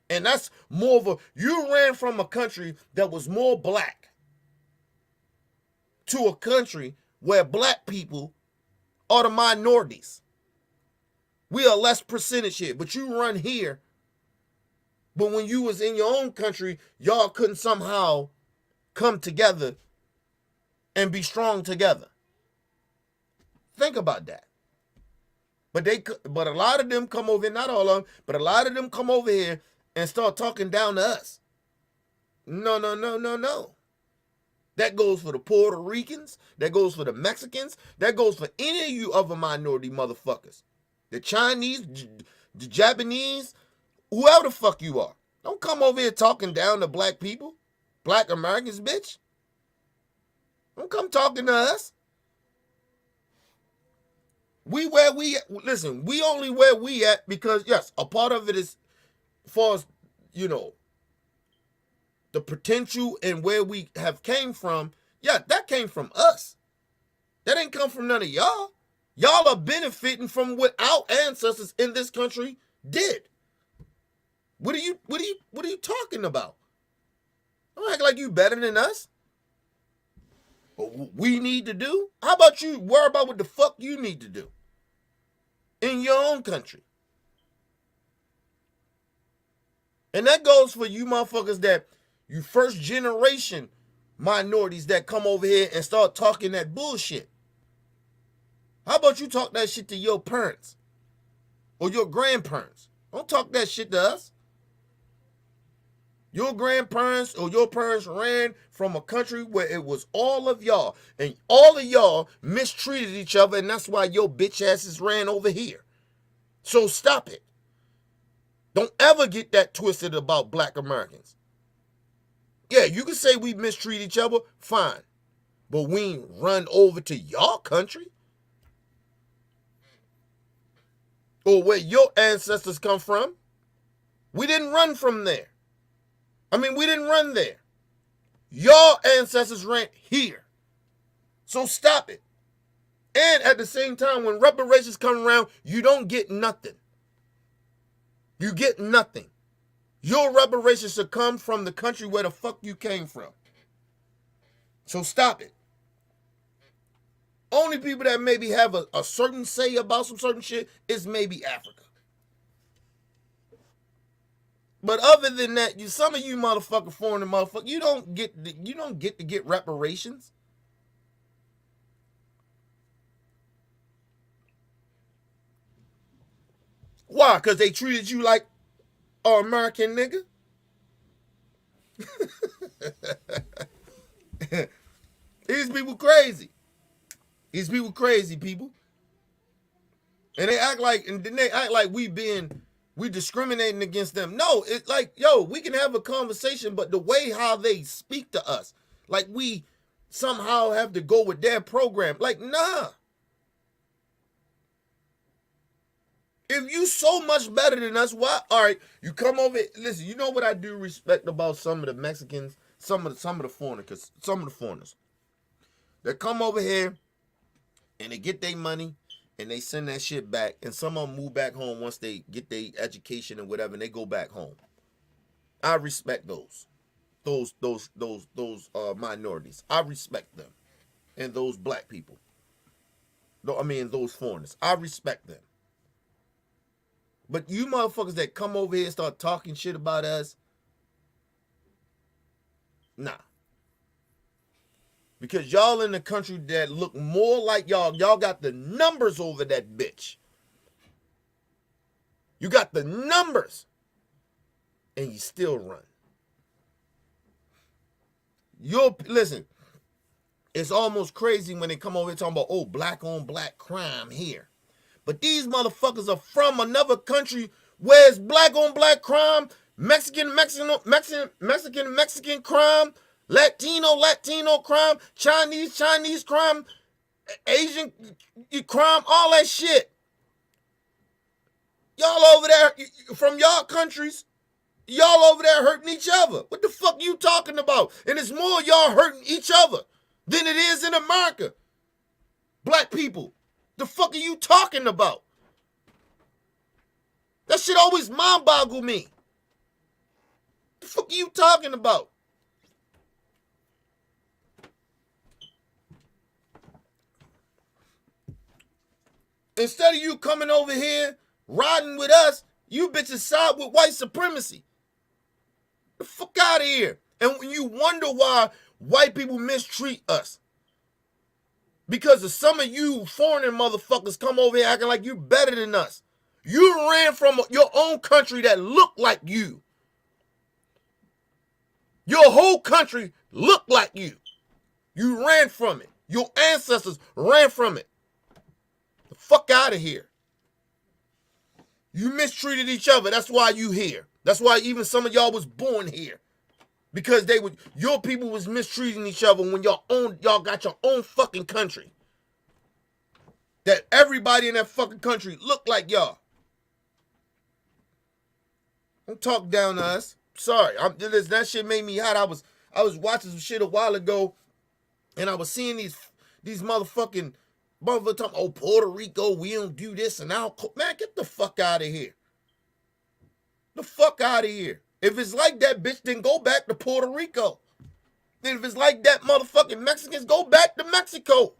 And that's more of a, you ran from a country that was more black to a country where black people are the minorities. We are less percentage here, but you run here. But when you was in your own country, y'all couldn't somehow come together and be strong together. Think about that. But a lot of them come over here, not all of them, but a lot of them come over here and start talking down to us. No. That goes for the Puerto Ricans. That goes for the Mexicans. That goes for any of you other minority motherfuckers. The Chinese, the Japanese, whoever the fuck you are. Don't come over here talking down to black people. Black Americans, bitch. Don't come talking to us. We where we listen, we only where we at because yes, a part of it is as far as, you know, the potential and where we have came from. Yeah, that came from us. That ain't come from none of y'all. Y'all are benefiting from what our ancestors in this country did. What are you talking about? Don't act like you better than us. What we need to do? How about you worry about what the fuck you need to do in your own country? And that goes for you motherfuckers that you first generation minorities that come over here and start talking that bullshit. How about you talk that shit to your parents or your grandparents? Don't talk that shit to us. Your grandparents or your parents ran from a country where it was all of y'all, and all of y'all mistreated each other, and that's why your bitch asses ran over here. So stop it. Don't ever get that twisted about black Americans. Yeah, you can say we mistreat each other, fine. But we ain't run over to y'all country. Or where your ancestors come from. We didn't run from there. We didn't run there. Your ancestors ran here. So stop it. And at the same time, when reparations come around, you don't get nothing. You get nothing. Your reparations should come from the country where the fuck you came from. So stop it. Only people that maybe have a certain say about some certain shit is maybe Africa. But other than that, some of you motherfucker foreign motherfucker, you don't get to get reparations. Why? Because they treated you like an American nigga? These people crazy. These people crazy, people. And they act like we discriminating against them. No, it's like, yo, we can have a conversation, but the way how they speak to us, like we somehow have to go with their program. Like, nah. If you so much better than us, why? All right, you come over. Listen, you know what I do respect about some of the Mexicans, some of the foreigners that come over here and they get their money and they send that shit back, and some of them move back home once they get their education and whatever, and they go back home. I respect those minorities. I respect them, and those black people. Those foreigners. I respect them. But you motherfuckers that come over here and start talking shit about us, nah. Because y'all in the country that look more like y'all got the numbers over that bitch. You got the numbers, and you still run. Listen, it's almost crazy when they come over here talking about, oh, black on black crime here. But these motherfuckers are from another country where it's black on black crime, Mexican crime, Latino crime, Chinese crime, Asian crime, all that shit. Y'all over there from y'all countries, y'all over there hurting each other. What the fuck you talking about? And it's more y'all hurting each other than it is in America. Black people. The fuck are you talking about? That shit always mind boggle me. The fuck are you talking about? Instead of you coming over here, riding with us, you bitches side with white supremacy. The fuck out of here. And when you wonder why white people mistreat us, because of some of you foreign motherfuckers come over here acting like you better than us. You ran from your own country that looked like you. Your whole country looked like you. You ran from it. Your ancestors ran from it. The fuck out of here. You mistreated each other. That's why you here. That's why even some of y'all was born here. Because your people was mistreating each other when y'all got your own fucking country. that everybody in that fucking country look like y'all. Don't talk down to us. Sorry, that shit made me hot. I was watching some shit a while ago, and I was seeing these motherfuckers talking, oh, Puerto Rico, we don't do this and now. Man, get the fuck out of here. The fuck out of here. If it's like that, bitch, then go back to Puerto Rico. Then if it's like that, motherfucking Mexicans, go back to Mexico.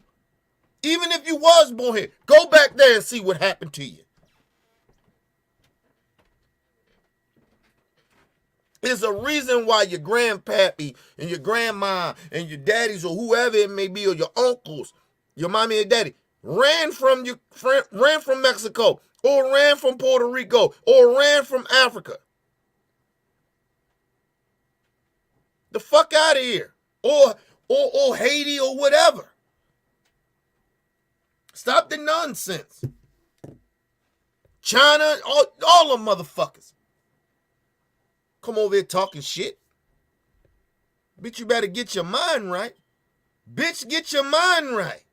Even if you was born here, go back there and see what happened to you. There's a reason why your grandpappy and your grandma and your daddies or whoever it may be, or your uncles, your mommy and daddy, ran from Mexico, or ran from Puerto Rico, or ran from Africa. The fuck out of here. Or Haiti or whatever. Stop the nonsense. China, all them motherfuckers. Come over here talking shit. Bitch, you better get your mind right. Bitch, get your mind right.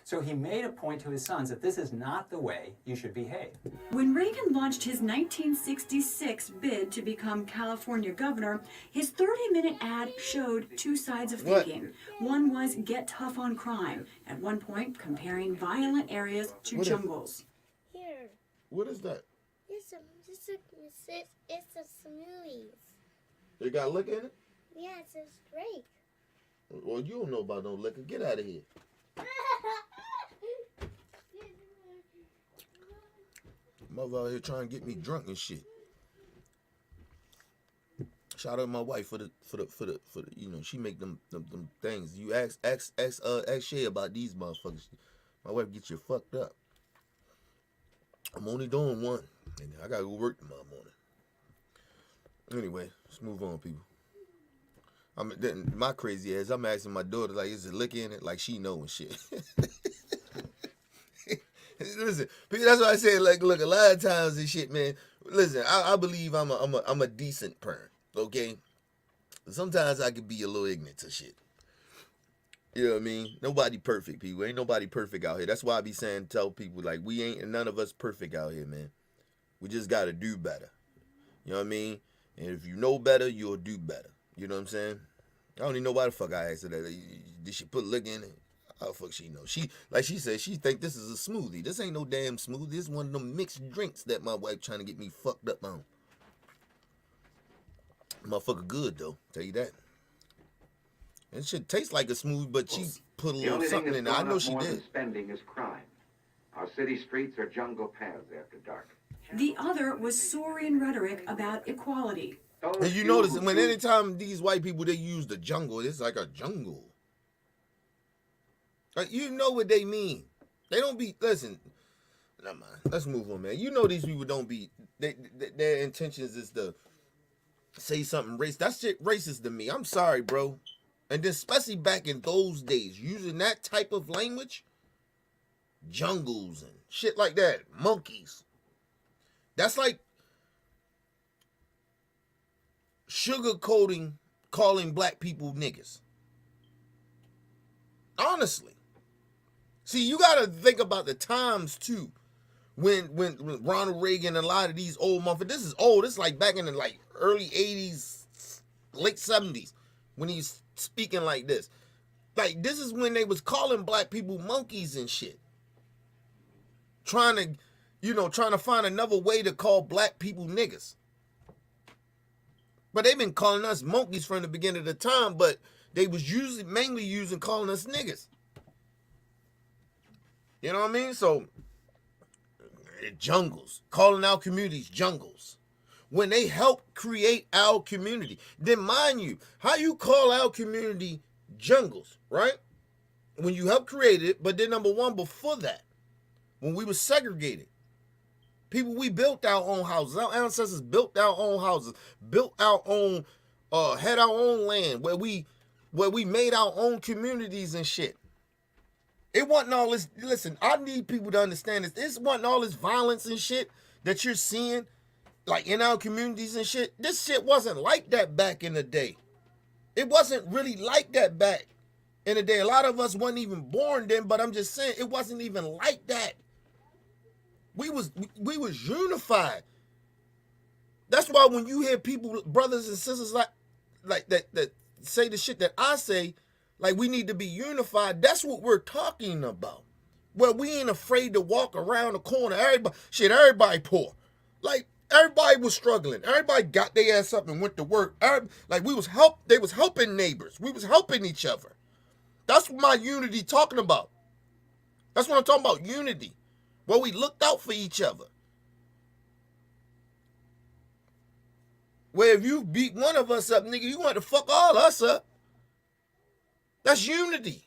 So he made a point to his sons that this is not the way you should behave. When Reagan launched his 1966 bid to become California governor, his 30-minute ad showed two sides of thinking. One was get tough on crime, at one point comparing violent areas to jungles. Here. What is that? It's a smoothies. They got liquor in it? Yeah, it says grape. Well, you don't know about no liquor. Get out of here. Mother out here trying to get me drunk and shit. Shout out to my wife for the you know, she make them things. You ask Shay about these motherfuckers. My wife gets you fucked up. I'm only doing one, and I gotta go work tomorrow morning. Anyway, let's move on, people. My crazy ass, I'm asking my daughter, like, is it liquor in it? Like, she know and shit. Listen, that's why I say, like, look, a lot of times and shit, man. Listen, I believe I'm a decent parent, okay? Sometimes I could be a little ignorant to shit. You know what I mean? Nobody perfect, people. Ain't nobody perfect out here. That's why I be saying, tell people, like, we ain't none of us perfect out here, man. We just gotta do better. You know what I mean? And if you know better, you'll do better. You know what I'm saying? I don't even know why the fuck I asked her that. Did she put liquor in it? How the fuck she know? She, like she said, she think this is a smoothie. This ain't no damn smoothie. This is one of them mixed drinks that my wife trying to get me fucked up on. Motherfucker good, though. Tell you that. It should taste like a smoothie, but she put a little something in there. I know she did. Spending is crime. Our city streets are jungle paths after dark. The other was soaring rhetoric about equality. And you notice when anytime these white people, they use the jungle, it's like a jungle. Like, you know what they mean. They don't be, listen, never mind. Let's move on, man. You know these people don't be, their intentions is to say something racist. That shit racist to me. I'm sorry, bro. And then especially back in those days, using that type of language, jungles and shit like that, monkeys. That's like sugarcoating, calling black people niggas. Honestly. See, you got to think about the times, too, when Ronald Reagan and a lot of these old motherfuckers, this is old, this is like back in the like early 80s, late 70s, when he's speaking like this. Like, this is when they was calling black people monkeys and shit. Trying to find another way to call black people niggas. But they've been calling us monkeys from the beginning of the time, but they was mainly calling us niggas. You know what I mean? So, jungles. Calling our communities jungles. When they helped create our community. Then mind you, how you call our community jungles, right? When you helped create it, but then number one, before that, when we were segregated, people, we built our own houses. Our ancestors built our own houses, built our own, had our own land where we made our own communities and shit. It wasn't all this, listen, I need people to understand this. This wasn't all this violence and shit that you're seeing, like in our communities and shit. This shit wasn't like that back in the day. It wasn't really like that back in the day. A lot of us wasn't even born then, but I'm just saying it wasn't even like that. We was unified. That's why when you hear people, brothers and sisters like that say the shit that I say, like we need to be unified, that's what we're talking about. Well, we ain't afraid to walk around the corner. Everybody poor. Like, everybody was struggling. Everybody got their ass up and went to work. They was helping neighbors. We was helping each other. That's what my unity talking about. That's what I'm talking about, unity. Where we looked out for each other. Where if you beat one of us up, nigga, you want to fuck all us up. That's unity.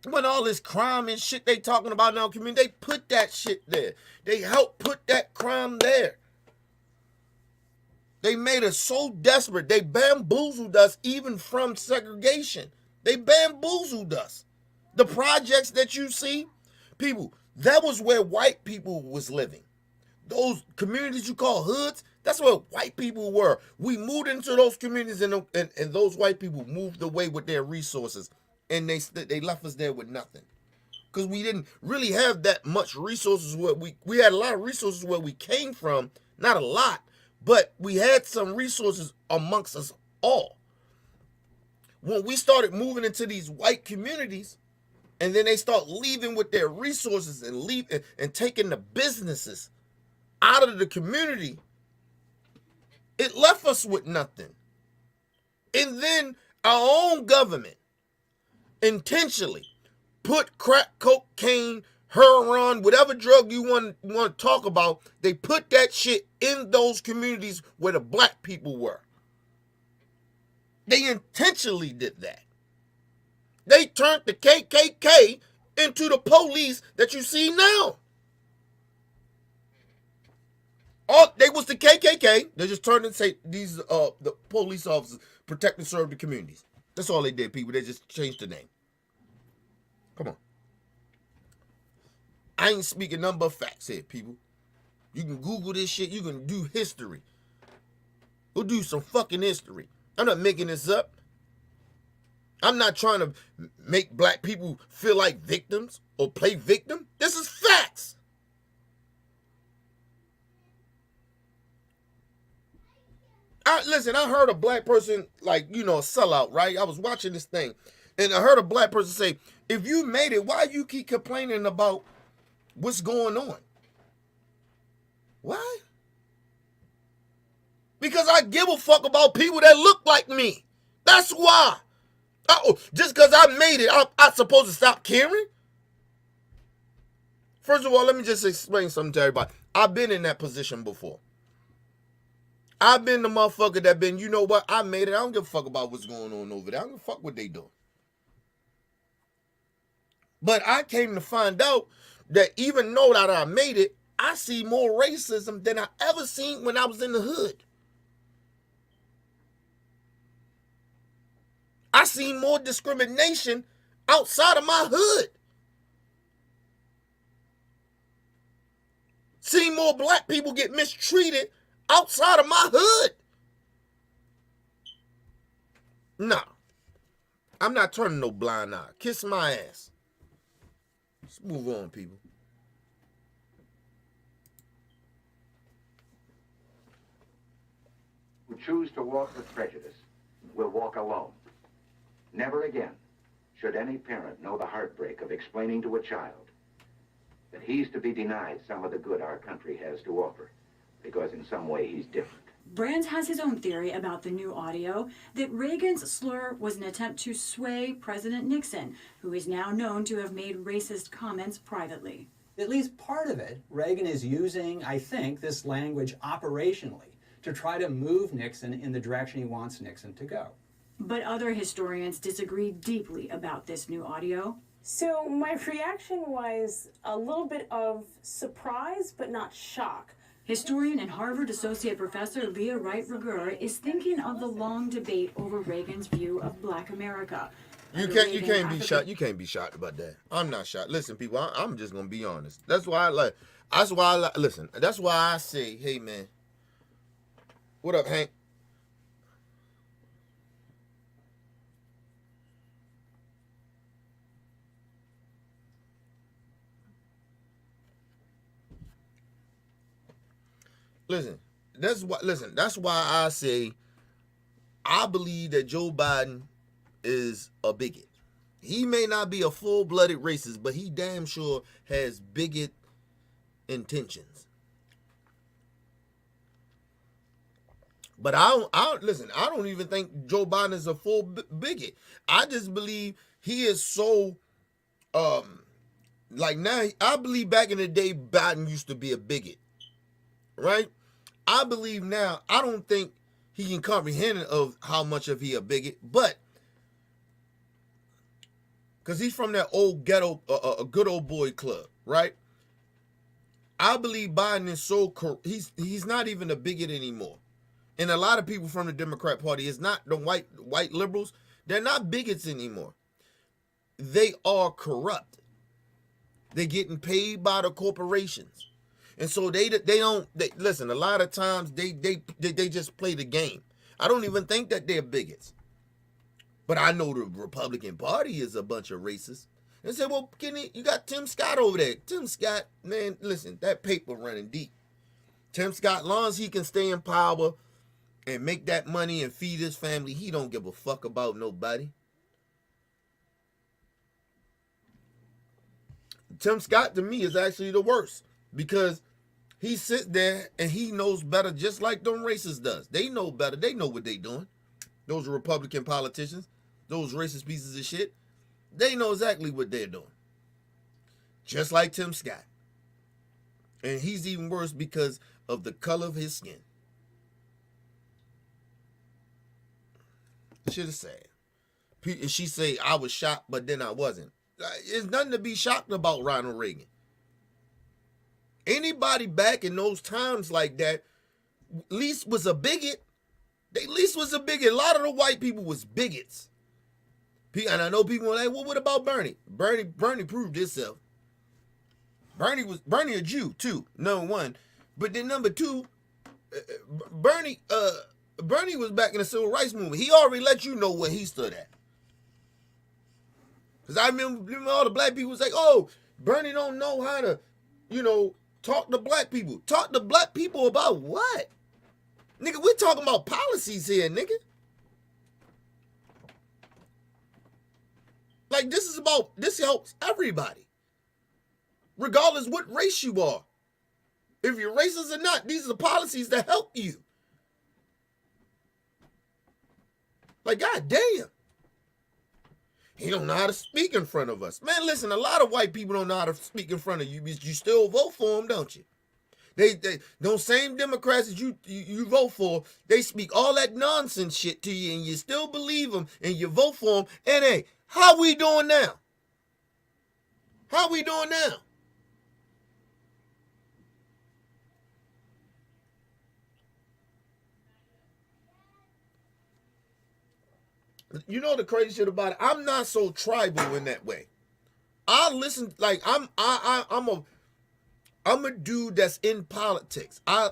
When all this crime and shit they talking about in our community, they put that shit there. They helped put that crime there. They made us so desperate. They bamboozled us even from segregation. They bamboozled us. The projects that you see, people, that was where white people was living. Those communities you call hoods, that's where white people were. We moved into those communities and those white people moved away with their resources. And they left us there with nothing. Because we didn't really have that much resources where we had a lot of resources where we came from. Not a lot, but we had some resources amongst us all. When we started moving into these white communities, and then they start leaving with their resources and taking the businesses out of the community, it left us with nothing. And then our own government intentionally put crack, cocaine, heroin, whatever drug you want to talk about, they put that shit in those communities where the black people were. They intentionally did that. They turned the KKK into the police that you see now. They was the KKK. They just turned and say these the police officers protect and serve the communities. That's all they did, people. They just changed the name. Come on. I ain't speaking nothing but facts here, people. You can Google this shit. You can do history. Go do some fucking history. I'm not making this up. I'm not trying to make black people feel like victims or play victim. This is facts. Listen, I heard a black person, like, a sellout, right? I was watching this thing, and I heard a black person say, if you made it, why you keep complaining about what's going on? Why? Because I give a fuck about people that look like me. That's why. Just because I made it, I'm supposed to stop caring? First of all, let me just explain something to everybody. I've been in that position before. I've been the motherfucker that been, you know what, I made it. I don't give a fuck about what's going on over there. I don't give a fuck what they do. But I came to find out that even though that I made it, I see more racism than I ever seen when I was in the hood. I see more discrimination outside of my hood. See more black people get mistreated outside of my hood. Nah. I'm not turning no blind eye. Kiss my ass. Let's move on, people. Who choose to walk with prejudice will walk alone. Never again should any parent know the heartbreak of explaining to a child that he's to be denied some of the good our country has to offer because in some way he's different. Brands has his own theory about the new audio, that Reagan's slur was an attempt to sway President Nixon, who is now known to have made racist comments privately. At least part of it, Reagan is using, I think, this language operationally to try to move Nixon in the direction he wants Nixon to go. But other historians disagree deeply about this new audio. So my reaction was a little bit of surprise, but not shock. Historian and Harvard Associate Professor Leah Wright-Rigueur is thinking of the long debate over Reagan's view of Black America. You can't be shocked. You can't be shocked about that. I'm not shocked. Listen, people, I'm just gonna be honest. That's why I say, hey man, What up, Hank? Listen, that's why I say I believe that Joe Biden is a bigot. He may not be a full-blooded racist, but he damn sure has bigot intentions. But I don't even think Joe Biden is a full bigot. I just believe he is so like now. I believe back in the day Biden used to be a bigot, right? I believe now. I don't think he can comprehend of how much of he a bigot, but because he's from that old ghetto, a good old boy club, right? I believe Biden is so he's not even a bigot anymore. And a lot of people from the Democrat Party is not the white liberals. They're not bigots anymore. They are corrupt. They're getting paid by the corporations, and so they listen. A lot of times they just play the game. I don't even think that they're bigots, but I know the Republican Party is a bunch of racists. And say, well, you got Tim Scott over there. Tim Scott, man, listen, that paper running deep. Tim Scott, long as he can stay in power and make that money and feed his family, he don't give a fuck about nobody. Tim Scott, to me, is actually the worst because he sits there and he knows better, just like them racists does. They know better. They know what they doing. Those Republican politicians, those racist pieces of shit, they know exactly what they're doing. Just like Tim Scott. And he's even worse because of the color of his skin. Shit is sad. She say, I was shocked, but then I wasn't. There's nothing to be shocked about Ronald Reagan. Anybody back in those times like that, at least was a bigot. They at least was a bigot. A lot of the white people was bigots. And I know people were like, well, what about Bernie? Bernie proved himself. Bernie a Jew, too, number one. But then number two, Bernie was back in the civil rights movement. He already let you know where he stood at. Because I remember all the black people was like, oh, Bernie don't know how to, talk to black people. Talk to black people about what? Nigga, we're talking about policies here, nigga. Like, this helps everybody. Regardless what race you are. If you're racist or not, these are the policies that help you. Like, goddamn. He don't know how to speak in front of us. Man, listen, a lot of white people don't know how to speak in front of you. You still vote for them, don't you? Those same Democrats that you vote for, they speak all that nonsense shit to you, and you still believe them, and you vote for them. And hey, how we doing now? How we doing now? You know the crazy shit about it? I'm not so tribal in that way. I listen, like I'm a dude that's in politics. I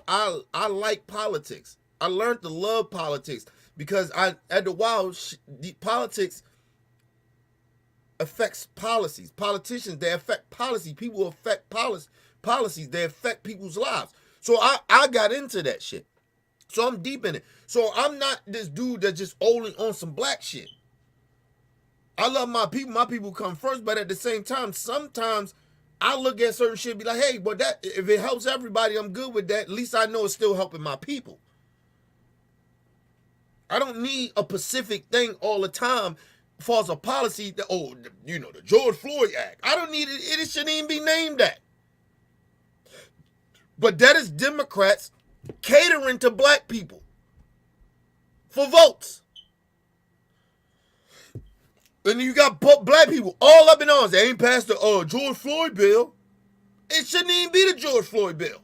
like politics. I learned to love politics because the politics affects policies. Politicians, they affect policy. People affect policies. They affect people's lives. So I got into that shit. So I'm deep in it. So I'm not this dude that's just only on some black shit. I love my people. My people come first. But at the same time, sometimes I look at certain shit and be like, hey, but that if it helps everybody, I'm good with that. At least I know it's still helping my people. I don't need a specific thing all the time as far as a policy that, the George Floyd Act. I don't need it. It shouldn't even be named that. But that is Democrats catering to black people for votes. And you got black people all up in arms. They ain't passed the George Floyd bill. It shouldn't even be the George Floyd bill.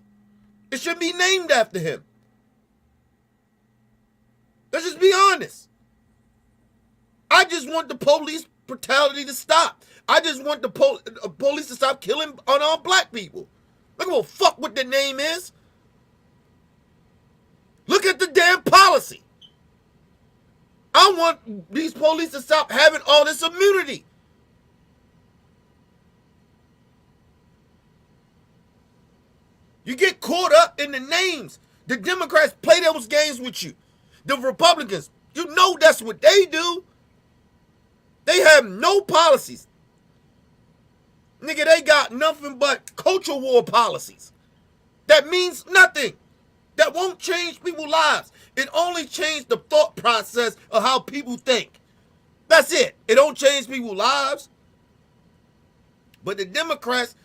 It should be named after him. Let's just be honest. I just want the police brutality to stop. I just want the police to stop killing unarmed black people. I don't give a fuck what the name is. Look at the damn policy. I want these police to stop having all this immunity. You get caught up in the names. The Democrats play those games with you. The Republicans, you know that's what they do. They have no policies. Nigga, they got nothing but culture war policies. That means nothing. That won't change people's lives. It only changed the thought process of how people think. That's it. It don't change people's lives. But the Democrats,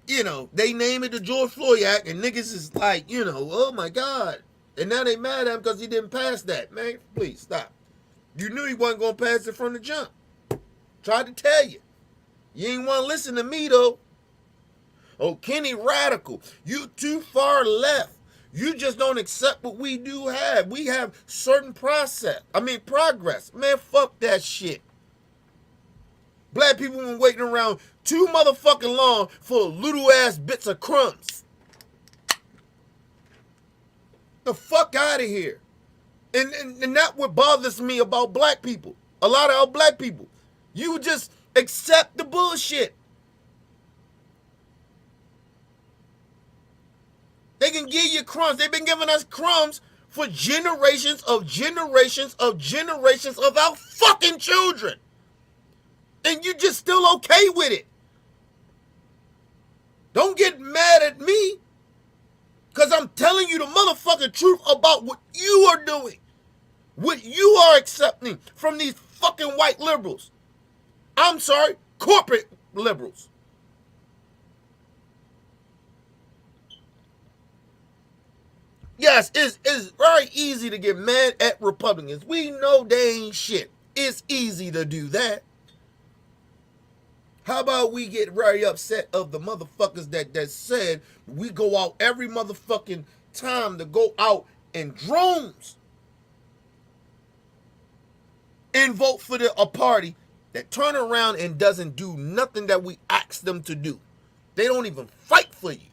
you know, they name it the George Floyd Act, and niggas is like, you know, oh my God. And now they mad at him because he didn't pass that. Man, please stop. You knew he wasn't going to pass it from the jump. Tried to tell you. You ain't want to listen to me, though. Oh, Kenny Radical, you too far left. You just don't accept what we do have. We have certain progress. Man, fuck that shit. Black people been waiting around too motherfucking long for little ass bits of crumbs. The fuck out of here. And that's what bothers me about black people. A lot of our black people. You just accept the bullshit. They can give you crumbs. They've been giving us crumbs for generations of generations of generations of our fucking children. And you just still okay with it. Don't get mad at me. Because I'm telling you the motherfucking truth about what you are doing. What you are accepting from these fucking white liberals. I'm sorry, corporate liberals. Yes, it's very easy to get mad at Republicans. We know they ain't shit. It's easy to do that. How about we get very upset of the motherfuckers that said we go out every motherfucking time to go out in drones and vote for a party that turn around and doesn't do nothing that we ask them to do. They don't even fight for you.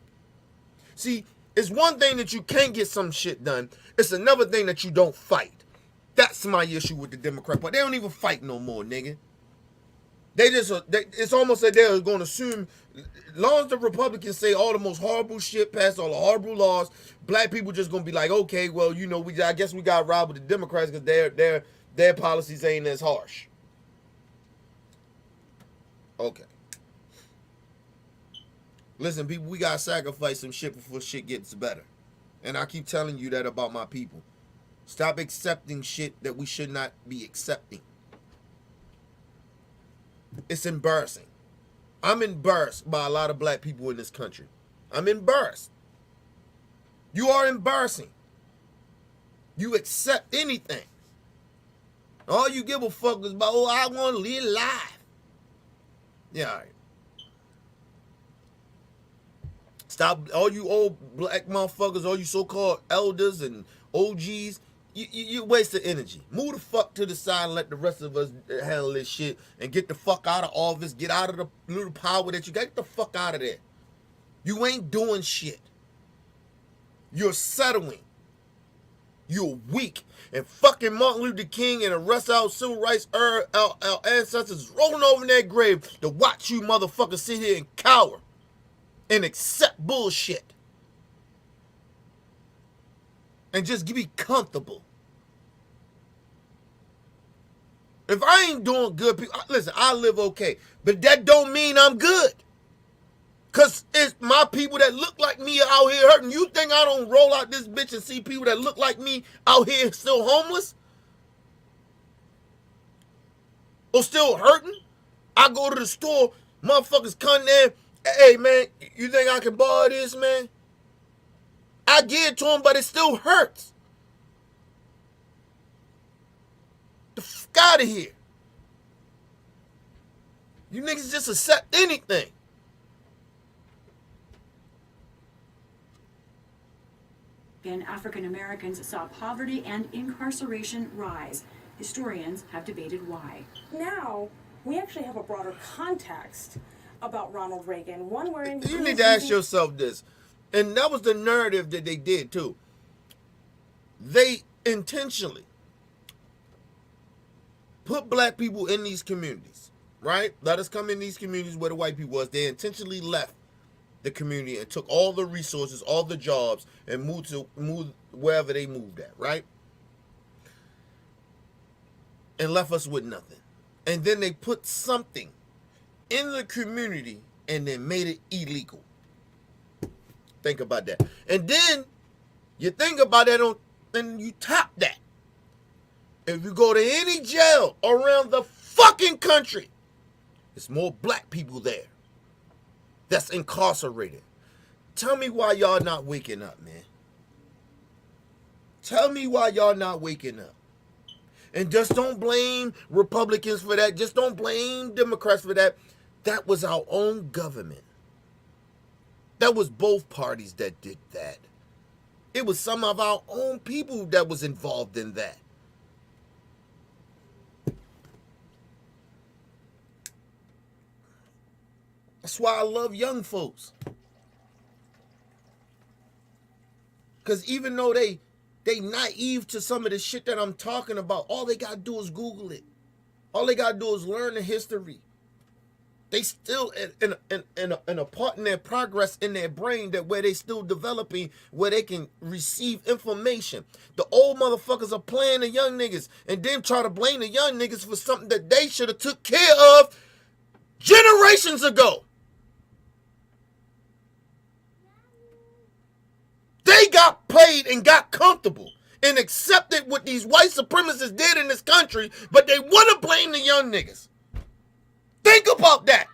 See, it's one thing that you can't get some shit done. It's another thing that you don't fight. That's my issue with the Democrat Party. They don't even fight no more, nigga. It's almost like they're going to assume, as long as the Republicans say all the most horrible shit, pass all the horrible laws, black people just going to be like, okay, well, you know, I guess we got robbed with the Democrats because their policies ain't as harsh. Okay. Listen, people, we got to sacrifice some shit before shit gets better. And I keep telling you that about my people. Stop accepting shit that we should not be accepting. It's embarrassing. I'm embarrassed by a lot of black people in this country. I'm embarrassed. You are embarrassing. You accept anything. All you give a fuck is about, oh, I want to live life. Yeah, all right. Stop, all you old black motherfuckers, all you so-called elders and OGs, you waste the energy. Move the fuck to the side and let the rest of us handle this shit and get the fuck out of office, get out of the little power that you got. Get the fuck out of there. You ain't doing shit. You're settling. You're weak. And fucking Martin Luther King and the rest of our civil rights our ancestors rolling over in their grave to watch you motherfuckers sit here and cower and accept bullshit. And just be comfortable. If I ain't doing good, people, listen, I live okay. But that don't mean I'm good. Because it's my people that look like me out here hurting. You think I don't roll out this bitch and see people that look like me out here still homeless? Or still hurting? I go to the store, motherfuckers come there, hey man, you think I can borrow this, man? I give it to them, but it still hurts. The fuck out of here. You niggas just accept anything. And African Americans saw poverty and incarceration rise. Historians have debated why. Now, we actually have a broader context about Ronald Reagan, one wherein you need to ask yourself this. And that was the narrative that they did too. they intentionally put black people in these communities, right? Let us come in these communities where the white people was. They intentionally left the community and took all the resources, all the jobs, and moved wherever they moved at, right? And left us with nothing. And then they put something in the community and then made it illegal. Think about that. And then you think about that and you top that. If you go to any jail around the fucking country, there's more black people there that's incarcerated. Tell me why y'all not waking up, man. Tell me why y'all not waking up. And just don't blame Republicans for that. Just don't blame Democrats for that. That was our own government. That was both parties that did that. It was some of our own people that was involved in that. That's why I love young folks. Because even though they naive to some of the shit that I'm talking about, all they got to do is Google it. All they got to do is learn the history. They still in a part in their progress in their brain that where they still developing, where they can receive information. The old motherfuckers are playing the young niggas and then try to blame the young niggas for something that they should have took care of generations ago. They got played and got comfortable and accepted what these white supremacists did in this country, but they want to blame the young niggas. Think about that.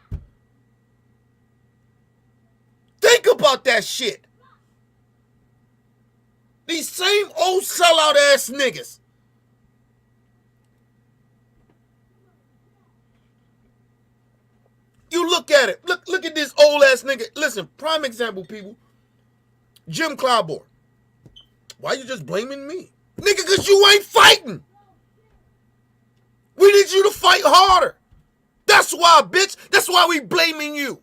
Think about that shit. These same old sellout ass niggas. You look at it. Look at this old ass nigga. Listen, prime example, people. Jim Clyburn. Why you just blaming me? Nigga, because you ain't fighting. We need you to fight harder. That's why, bitch. That's why we blaming you.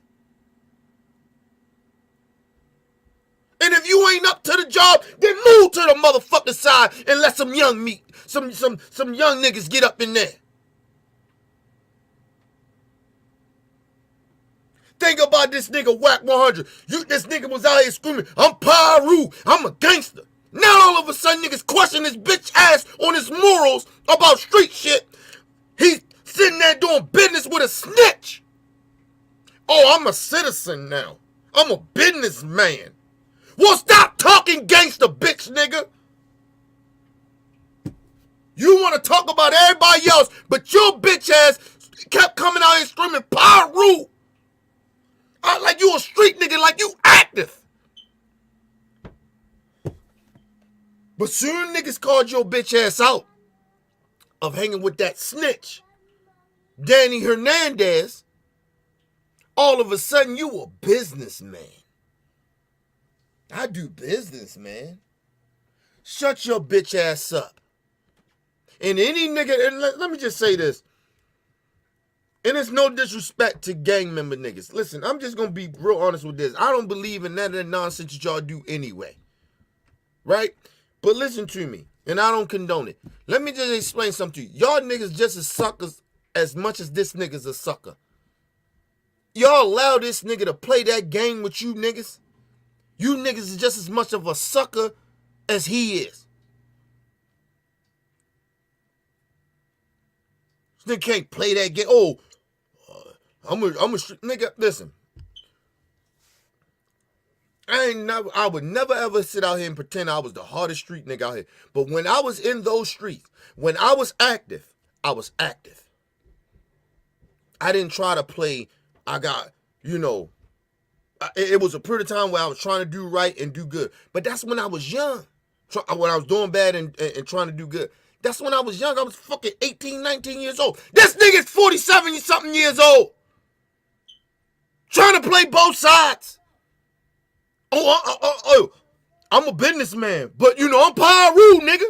And if you ain't up to the job, then move to the motherfucking side and let some young young niggas get up in there. Think about this nigga Whack 100. This nigga was out here screaming, I'm Pyru, I'm a gangster. Now all of a sudden niggas question his bitch ass on his morals about street shit. He's sitting there doing business with a snitch. Oh, I'm a citizen now. I'm a businessman. Well, stop talking gangster, bitch nigga. You want to talk about everybody else, but your bitch ass kept coming out here screaming Pyru. Like you a street nigga, like you active. But soon niggas called your bitch ass out of hanging with that snitch, Danny Hernandez. All of a sudden you a businessman. I do business, man. Shut your bitch ass up. And any nigga, and let me just say this. And it's no disrespect to gang member niggas. Listen, I'm just going to be real honest with this. I don't believe in none of the nonsense that y'all do anyway. Right? But listen to me. And I don't condone it. Let me just explain something to you. Y'all niggas just as suckers as much as this nigga's a sucker. Y'all allow this nigga to play that game with you niggas. You niggas is just as much of a sucker as he is. This nigga can't play that game. Oh, I'm a nigga. Listen, I would never ever sit out here and pretend I was the hardest street nigga out here. But when I was in those streets, when I was active, I was active. I didn't try to play. I got, it was a period of time where I was trying to do right and do good. But that's when I was young. When I was doing bad and trying to do good. That's when I was young. I was fucking 18, 19 years old. This nigga's 47-something years old. Trying to play both sides. Oh, I'm a businessman. But, I'm Pyru, nigga.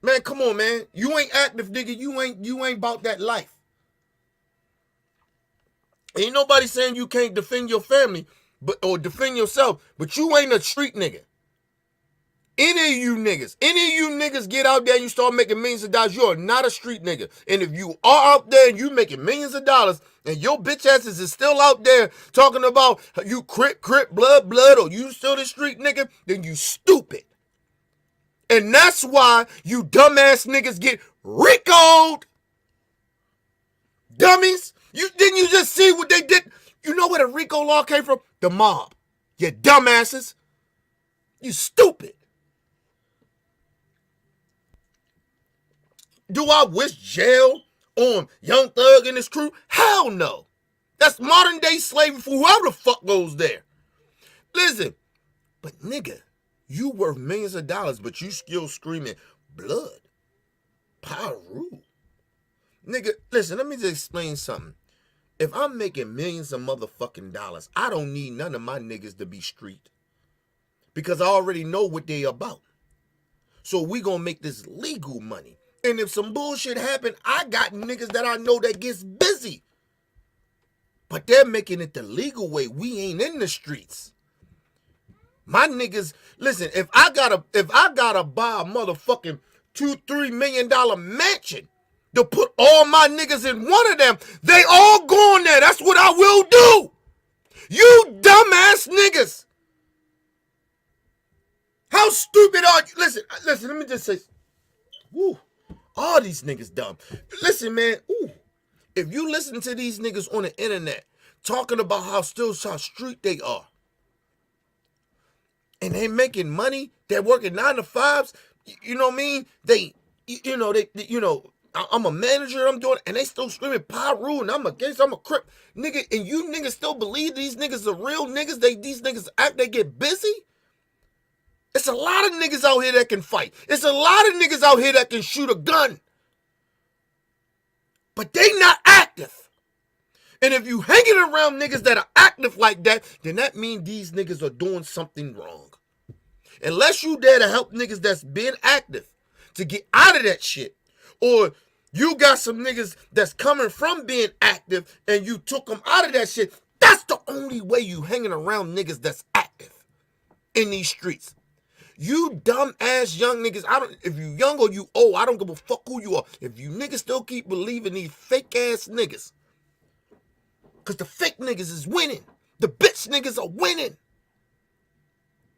Man, come on, man. You ain't active, nigga. You ain't about that life. Ain't nobody saying you can't defend your family or defend yourself, but you ain't a street nigga. Any of you niggas get out there and you start making millions of dollars, you are not a street nigga. And if you are out there and you making millions of dollars and your bitch asses is still out there talking about you crip, blood, or you still the street nigga, then you stupid. And that's why you dumbass niggas get RICO'd. Dummies. Didn't you just see what they did? You know where the RICO law came from? The mob. You dumbasses. You stupid. Do I wish jail on Young Thug and his crew? Hell no. That's modern day slavery for whoever the fuck goes there. Listen, but nigga, you worth millions of dollars, but you still screaming blood. Paru. Nigga, listen, let me just explain something. If I'm making millions of motherfucking dollars, I don't need none of my niggas to be street. Because I already know what they about. So we gonna make this legal money. And if some bullshit happen, I got niggas that I know that gets busy. But they're making it the legal way. We ain't in the streets. My niggas, listen, if I gotta buy a motherfucking $2-3 million mansion to put all my niggas in one of them, they all going there. That's what I will do. You dumbass niggas. How stupid are you? Listen, let me just say, woo. All these niggas dumb. Listen, man. Ooh, if you listen to these niggas on the internet talking about how street they are, and they making money, they're working 9 to 5s. You know what I mean? I'm a manager. I'm doing, and they still screaming Paru, and I'm a crip, nigga. And you niggas still believe these niggas are real niggas? These niggas act, they get busy. It's a lot of niggas out here that can fight. It's a lot of niggas out here that can shoot a gun. But they not active. And if you hanging around niggas that are active like that, then that means these niggas are doing something wrong. Unless you there to help niggas that's being active to get out of that shit. Or you got some niggas that's coming from being active and you took them out of that shit. That's the only way you hanging around niggas that's active in these streets. You dumb ass young niggas, if you young or you old, I don't give a fuck who you are. If you niggas still keep believing these fake ass niggas, cause the fake niggas is winning. The bitch niggas are winning.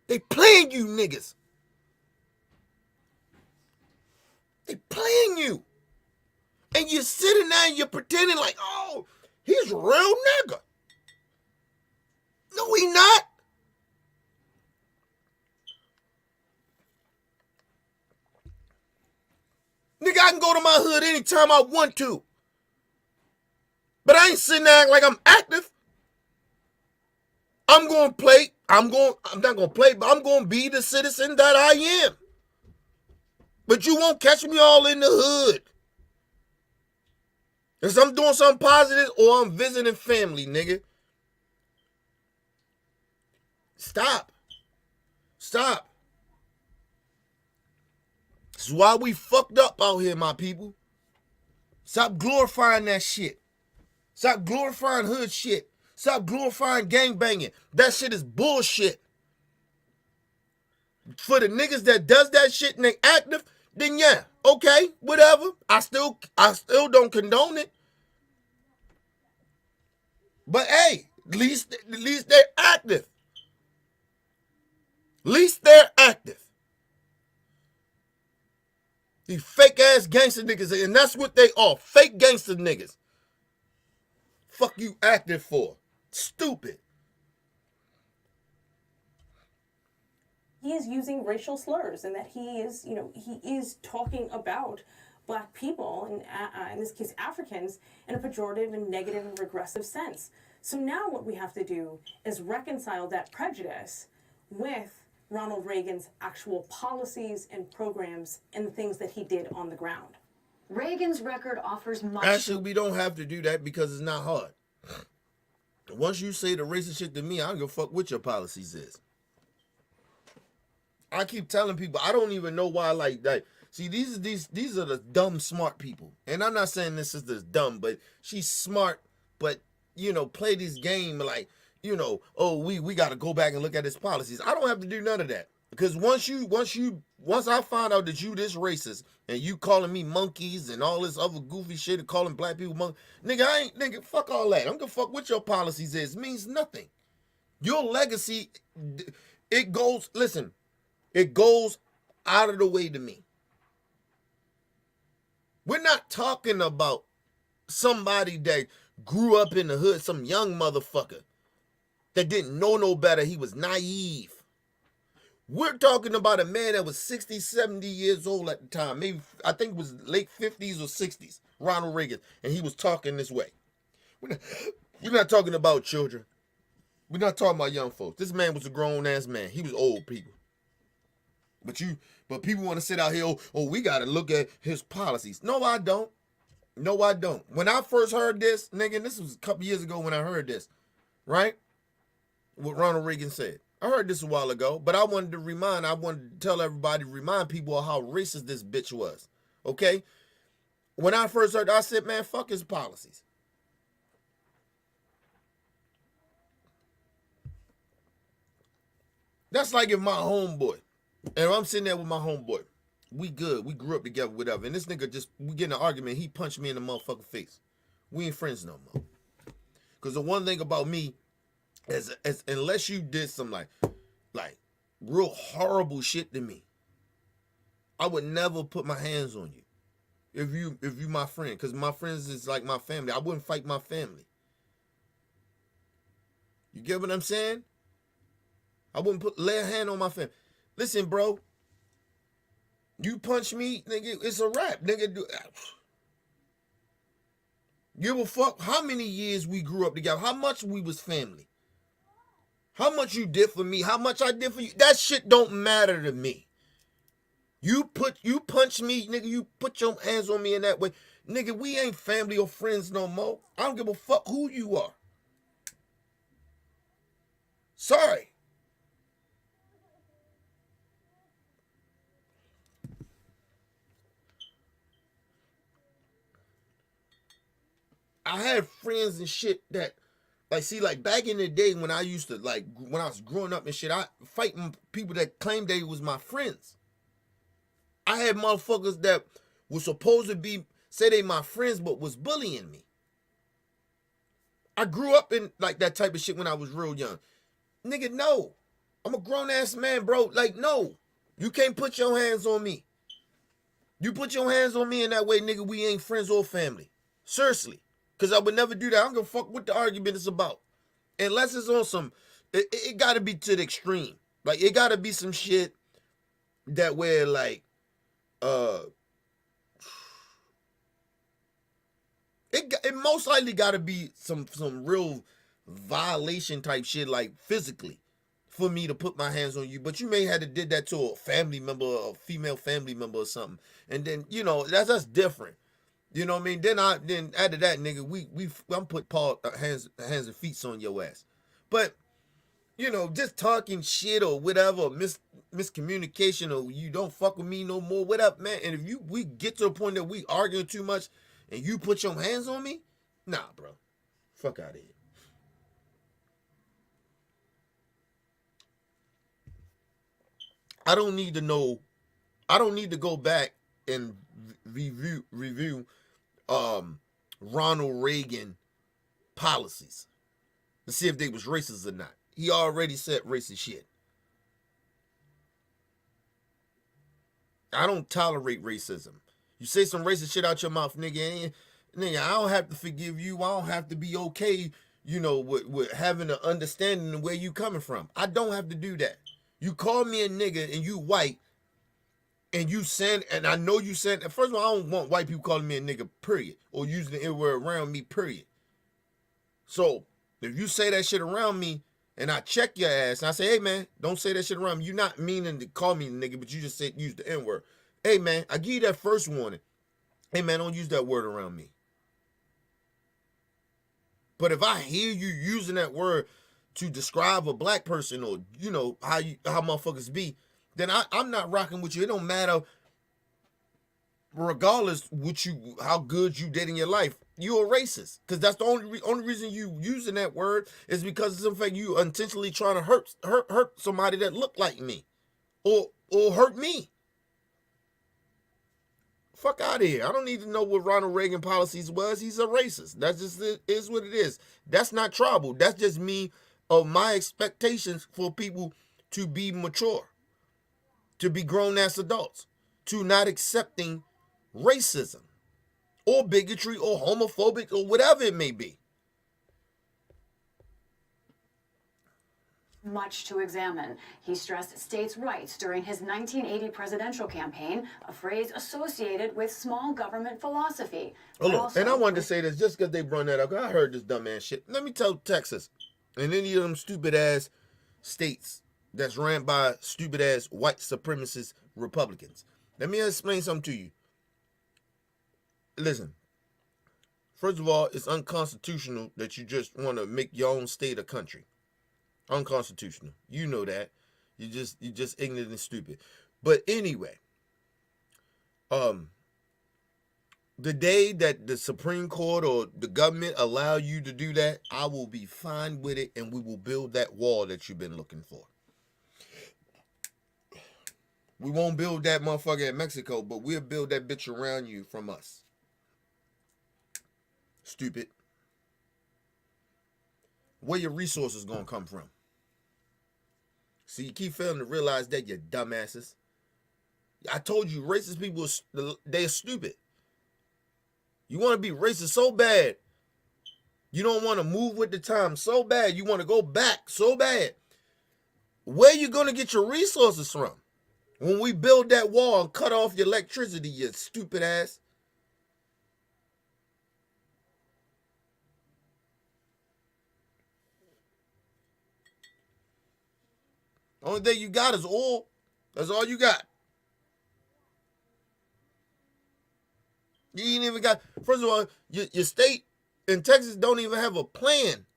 They playing you niggas. They playing you. And you're sitting there and you're pretending like, oh, he's a real nigga. No, he not. Nigga, I can go to my hood anytime I want to. But I ain't sitting there acting like I'm active. I'm going to play. I'm not going to play, but I'm going to be the citizen that I am. But you won't catch me all in the hood. If I'm doing something positive or I'm visiting family, nigga. Stop. This is why we fucked up out here, my people. Stop glorifying that shit. Stop glorifying hood shit. Stop glorifying gangbanging. That shit is bullshit. For the niggas that does that shit and they active, then yeah, okay, whatever. I still don't condone it. But hey, at least they're active. At least they're active. These fake ass gangster niggas, and that's what they are. Fake gangster niggas. Fuck you active for? Stupid. He is using racial slurs, and that he is talking about black people, and in this case Africans, in a pejorative and negative and regressive sense. So now what we have to do is reconcile that prejudice with Ronald Reagan's actual policies and programs and the things that he did on the ground. Reagan's record offers much. Actually, we don't have to do that because it's not hard. Once you say the racist shit to me, I don't give a fuck what your policies is. I keep telling people, I don't even know why, like see, these are the dumb, smart people. And I'm not saying this is this dumb, but she's smart, but, play this game like, oh, we got to go back and look at his policies. I don't have to do none of that. Because once I find out that you this racist and you calling me monkeys and all this other goofy shit and calling black people monkeys, nigga, fuck all that. I don't give a fuck what your policies is. It means nothing. Your legacy, it goes out of the way to me. We're not talking about somebody that grew up in the hood, some young motherfucker that didn't know no better. He was naive. We're talking about a man that was 60, 70 years old at the time. Maybe, I think it was late 50s or 60s, Ronald Reagan. And he was talking this way. We're not talking about children. We're not talking about young folks. This man was a grown-ass man. He was old people. But people want to sit out here, oh, we got to look at his policies. No, I don't. No, I don't. When I first heard this, nigga, this was a couple years ago when I heard this, right? What Ronald Reagan said. I heard this a while ago, but I wanted to tell everybody, remind people of how racist this bitch was, okay? When I first heard it, I said, man, fuck his policies. That's like if my homeboy, and I'm sitting there with my homeboy, we good, we grew up together, whatever, and this nigga we get in an argument, he punched me in the motherfucking face. We ain't friends no more. Because the one thing about me, as unless you did some like real horrible shit to me, I would never put my hands on you. If you my friend, because my friends is like my family. I wouldn't fight my family. You get what I'm saying? I wouldn't lay a hand on my family. Listen, bro. You punch me, nigga, it's a wrap, nigga. Give a fuck how many years we grew up together, how much we was family. How much you did for me, how much I did for you. That shit don't matter to me. You punch me, nigga, you put your hands on me in that way. Nigga, we ain't family or friends no more. I don't give a fuck who you are. Sorry. I had friends and shit that, like back in the day when I used to, when I was growing up and shit, I fighting people that claimed they was my friends. I had motherfuckers that were supposed to say they my friends, but was bullying me. I grew up in, that type of shit when I was real young. Nigga, no. I'm a grown-ass man, bro. No. You can't put your hands on me. You put your hands on me in that way, nigga, we ain't friends or family. Seriously. Because I would never do that. I don't give a fuck what the argument is about. Unless it's on some, it got to be to the extreme. It got to be some shit that where, it most likely got to be some real violation type shit, physically, for me to put my hands on you. But you may have to did that to a family member, a female family member or something. And then, that's different. You know what I mean? Then after that, nigga, I'm put hands and feet on your ass. But, just talking shit or whatever, miscommunication, or you don't fuck with me no more, what up, man? And if we get to the point that we arguing too much and you put your hands on me, nah, bro. Fuck out of here. I don't need to know. I don't need to go back and review Ronald Reagan policies to see if they was racist or not. He already said racist shit. I don't tolerate racism. You say some racist shit out your mouth, nigga, I don't have to forgive you. I don't have to be okay, with having an understanding of where you coming from. I don't have to do that. You call me a nigga and you white, and you send, and I know you send, first of all, I don't want white people calling me a nigga, period, or using the N-word around me, period. So, if you say that shit around me, and I check your ass, and I say, hey, man, don't say that shit around me. You're not meaning to call me a nigga, but you just said use the N-word. Hey, man, I give you that first warning. Hey, man, don't use that word around me. But if I hear you using that word to describe a black person, or, how motherfuckers be, then I'm not rocking with you. It don't matter, regardless how good you did in your life. You're a racist, because that's the only reason you using that word is because it's in fact you intentionally trying to hurt somebody that look like me. or hurt me. Fuck out of here. I don't need to know what Ronald Reagan policies was. He's a racist. That's just is what it is. That's not tribal. That's just me of my expectations for people to be mature, to be grown as adults, to not accepting racism or bigotry or homophobic or whatever it may be. Much to examine. He stressed states' rights during his 1980 presidential campaign, a phrase associated with small government philosophy. Hold on. And I wanted to say this just because they brought that up. I heard this dumbass shit. Let me tell Texas and any of them stupid ass states that's ran by stupid ass white supremacist Republicans. Let me explain something to you. Listen. First of all, it's unconstitutional that you just want to make your own state a country. Unconstitutional. You know that. You just ignorant and stupid. But anyway, the day that the Supreme Court or the government allow you to do that, I will be fine with it, and we will build that wall that you've been looking for. We won't build that motherfucker in Mexico, but we'll build that bitch around you from us. Stupid. Where your resources gonna come from? See, you keep failing to realize that, you dumbasses. I told you, racist people, they're stupid. You want to be racist so bad. You don't want to move with the time so bad. You want to go back so bad. Where you going to get your resources from? When we build that wall and cut off your electricity, you stupid ass. Only thing you got is oil. That's all you got. You ain't even got, first of all, your state in Texas don't even have a plan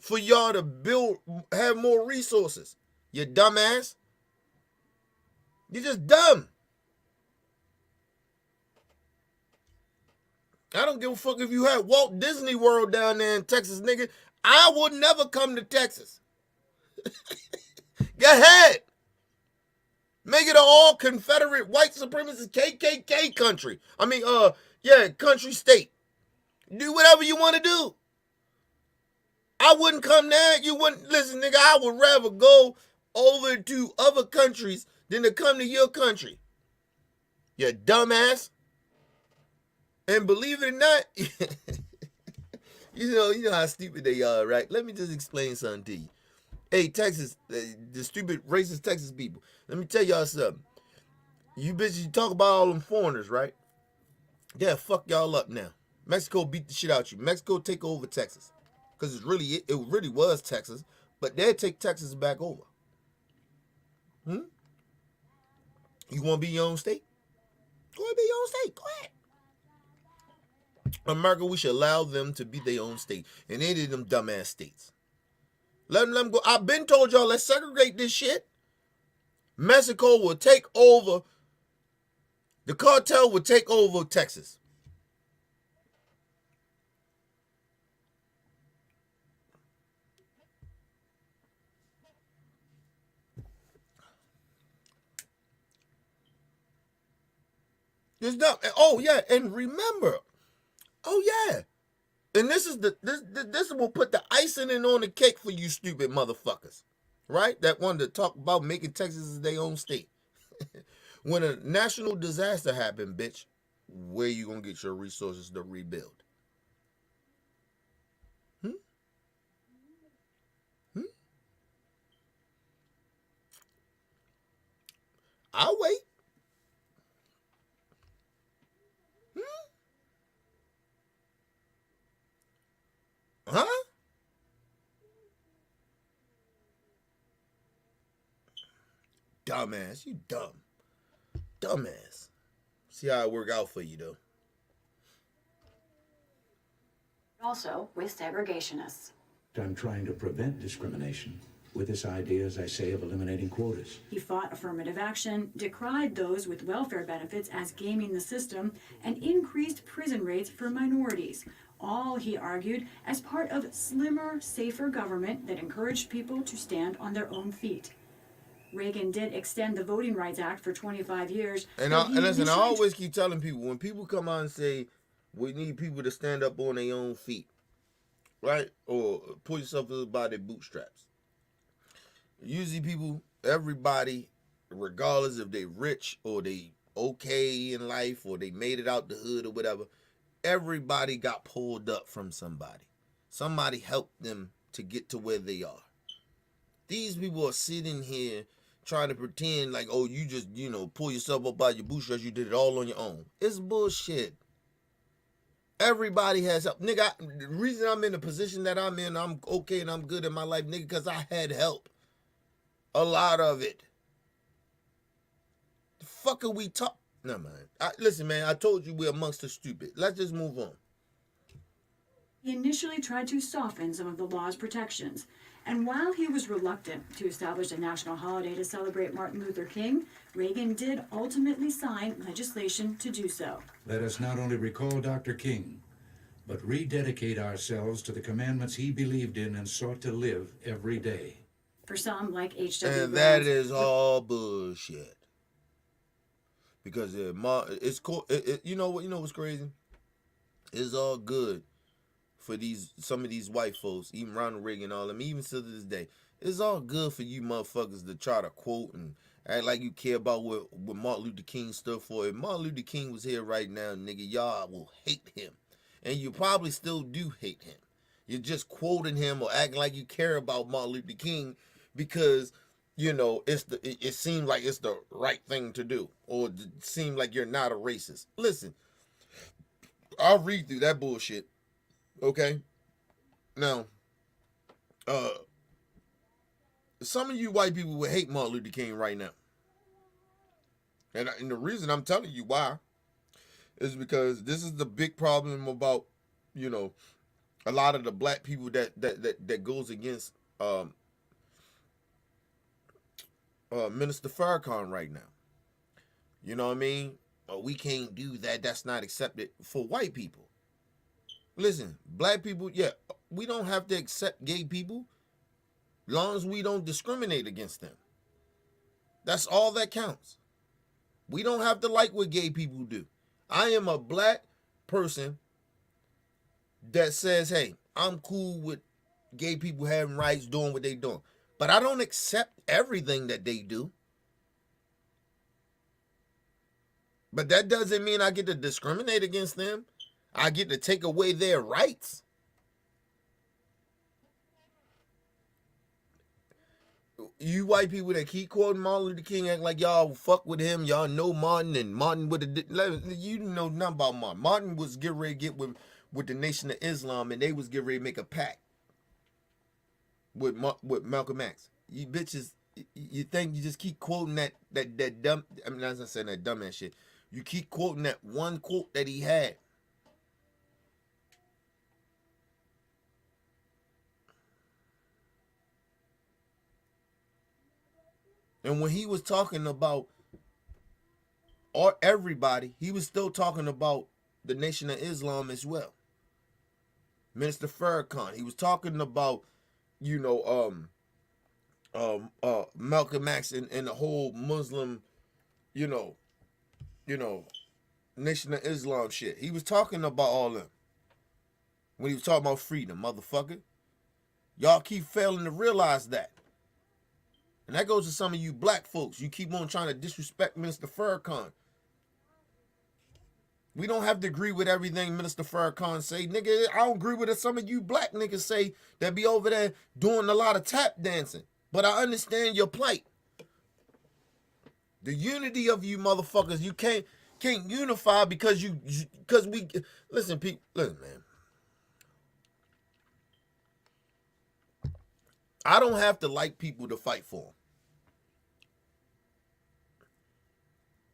for y'all to have more resources. You dumbass. You're just dumb. I don't give a fuck if you had Walt Disney World down there in Texas, nigga. I would never come to Texas. Go ahead. Make it an all Confederate white supremacist KKK country. Country state. Do whatever you want to do. I wouldn't come there. You wouldn't. Listen, nigga, I would rather go over to other countries than to come to your country. You dumbass. And believe it or not, you know how stupid they are, right? Let me just explain something to you. Hey, Texas, the stupid racist Texas people. Let me tell y'all something. You bitches, you talk about all them foreigners, right? Yeah, fuck y'all up now. Mexico beat the shit out you. Mexico take over Texas. Because it really was Texas. But they'll take Texas back over. You want to be your own state? Go ahead, be your own state. Go ahead. America, we should allow them to be their own state. And any of them dumbass states. Let them go. I've been told y'all, let's segregate this shit. Mexico will take over. The cartel will take over Texas. It's dumb. Oh yeah, and remember. Oh yeah. And this will put the icing on the cake for you stupid motherfuckers. Right? That wanted to talk about making Texas their own state. When a national disaster happened, bitch, where you gonna get your resources to rebuild? I'll wait. Huh? Dumbass, you dumb. Dumbass. See how it work out for you, though. Also with segregationists. I'm trying to prevent discrimination with this idea, as I say, of eliminating quotas. He fought affirmative action, decried those with welfare benefits as gaming the system, and increased prison rates for minorities. all, he argued, as part of slimmer, safer government that encouraged people to stand on their own feet. Reagan did extend the Voting Rights Act for 25 years. And listen, I always keep telling people, when people come out and say, we need people to stand up on their own feet, right? Or pull yourself up by their bootstraps. Usually people, everybody, regardless if they rich or they okay in life or they made it out the hood or whatever, everybody got pulled up from somebody. Somebody helped them to get to where they are. These people are sitting here trying to pretend like, oh, you just, pull yourself up by your bootstraps, you did it all on your own. It's bullshit. Everybody has help. Nigga, the reason I'm in the position that I'm in, I'm okay and I'm good in my life, nigga, because I had help. A lot of it. The fuck are we talking? No, man. Listen, man, I told you we're amongst the stupid. Let's just move on. He initially tried to soften some of the law's protections. And while he was reluctant to establish a national holiday to celebrate Martin Luther King, Reagan did ultimately sign legislation to do so. Let us not only recall Dr. King, but rededicate ourselves to the commandments he believed in and sought to live every day. For some, like H.W. And that is all bullshit. Because it's cool. You know what's crazy? It's all good for some of these white folks, even Ronald Reagan and all them, even to this day. It's all good for you motherfuckers to try to quote and act like you care about what Martin Luther King stood for. If Martin Luther King was here right now, nigga, y'all will hate him. And you probably still do hate him. You're just quoting him or acting like you care about Martin Luther King because, it seems like it's the right thing to do. Or it seems like you're not a racist. Listen, I'll read through that bullshit. Okay? Now, some of you white people would hate Martin Luther King right now. And the reason I'm telling you why is because this is the big problem about, a lot of the black people that goes against Minister Farrakhan right now. You know what I mean? We can't do that. That's not accepted for white people. Listen, black people, yeah, we don't have to accept gay people as long as we don't discriminate against them. That's all that counts. We don't have to like what gay people do. I am a black person that says, hey, I'm cool with gay people having rights, doing what they doing. But I don't accept everything that they do. But that doesn't mean I get to discriminate against them. I get to take away their rights. You white people that keep quoting Martin Luther King, act like y'all fuck with him, y'all know Martin, and Martin would have. You know nothing about Martin. Martin was getting ready to get with the Nation of Islam, and they was getting ready to make a pact with Malcolm X. You bitches, you think you just keep quoting that dumb. I mean, I'm not saying that dumb ass shit. You keep quoting that one quote that he had. And when he was talking about everybody, he was still talking about the Nation of Islam as well. Minister Farrakhan, he was talking about, Malcolm X and the whole Muslim, Nation of Islam shit. He was talking about all them when he was talking about freedom, motherfucker. Y'all keep failing to realize that. And that goes to some of you black folks. You keep on trying to disrespect Minister Farrakhan. We don't have to agree with everything Minister Farrakhan say. Nigga, I don't agree with what some of you black niggas say that be over there doing a lot of tap dancing. But I understand your plight. The unity of you motherfuckers, you can't unify because we listen, people, listen, man. I don't have to like people to fight for them.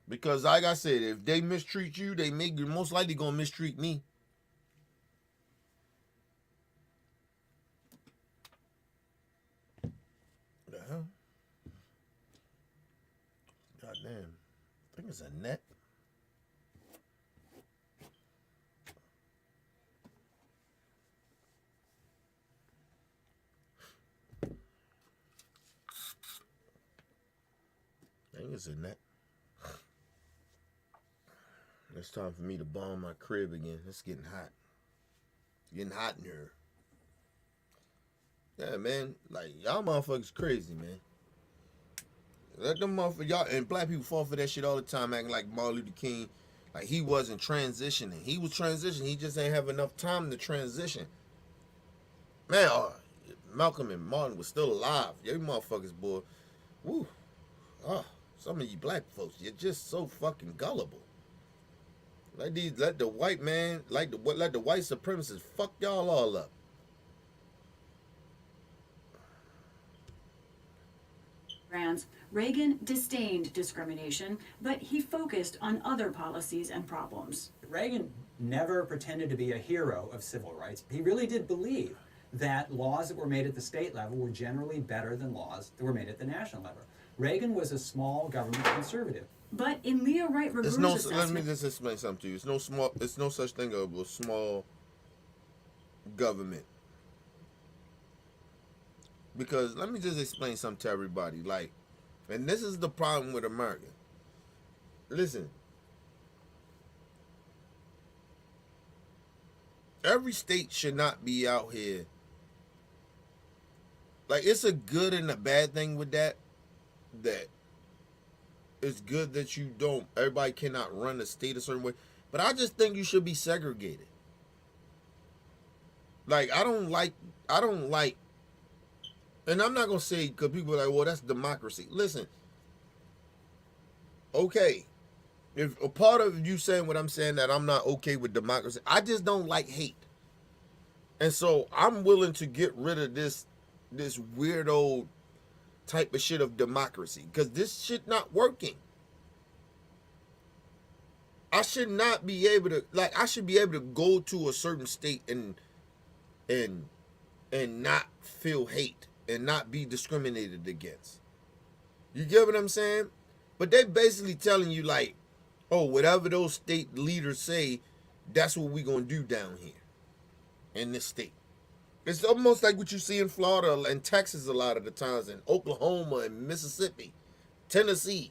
Because like I said, if they mistreat you, they most likely gonna mistreat me. The hell? Goddamn. I think it's a net. niggas in that. It's time for me to bomb my crib again. It's getting hot. It's getting hot in here. Yeah, man. Like, y'all motherfuckers crazy, man. Let them motherfuckers, y'all, and black people fall for that shit all the time, acting like Martin Luther King, like he wasn't transitioning. He was transitioning. He just ain't have enough time to transition. Man, Malcolm and Martin was still alive. You motherfuckers, boy. Woo. Some of you black folks, you're just so fucking gullible. Let the white man, let the white supremacists fuck y'all all up. Reagan disdained discrimination, but he focused on other policies and problems. Reagan never pretended to be a hero of civil rights. He really did believe that laws that were made at the state level were generally better than laws that were made at the national level. Reagan was a small government conservative. But in Leo Wright Reguero's let me just explain something to you. It's no such thing as a small government. Because let me just explain something to everybody. Like, and this is the problem with America. Listen. Every state should not be out here. Like, it's a good and a bad thing with that. That it's good that you don't, everybody cannot run the state a certain way. But I just think you should be segregated. Like, I don't like, and I'm not going to say, because people are like, well, that's democracy. Listen, okay, if a part of you saying what I'm saying, that I'm not okay with democracy, I just don't like hate. And so I'm willing to get rid of this weirdo type of shit of democracy, because this shit not working. I should not be able to, like, I should be able to go to a certain state and not feel hate and not be discriminated against. You get what I'm saying? But they basically telling you, like, oh, whatever those state leaders say, that's what we gonna do down here in this state. It's almost like what you see in Florida and Texas a lot of the times, in Oklahoma and Mississippi, Tennessee.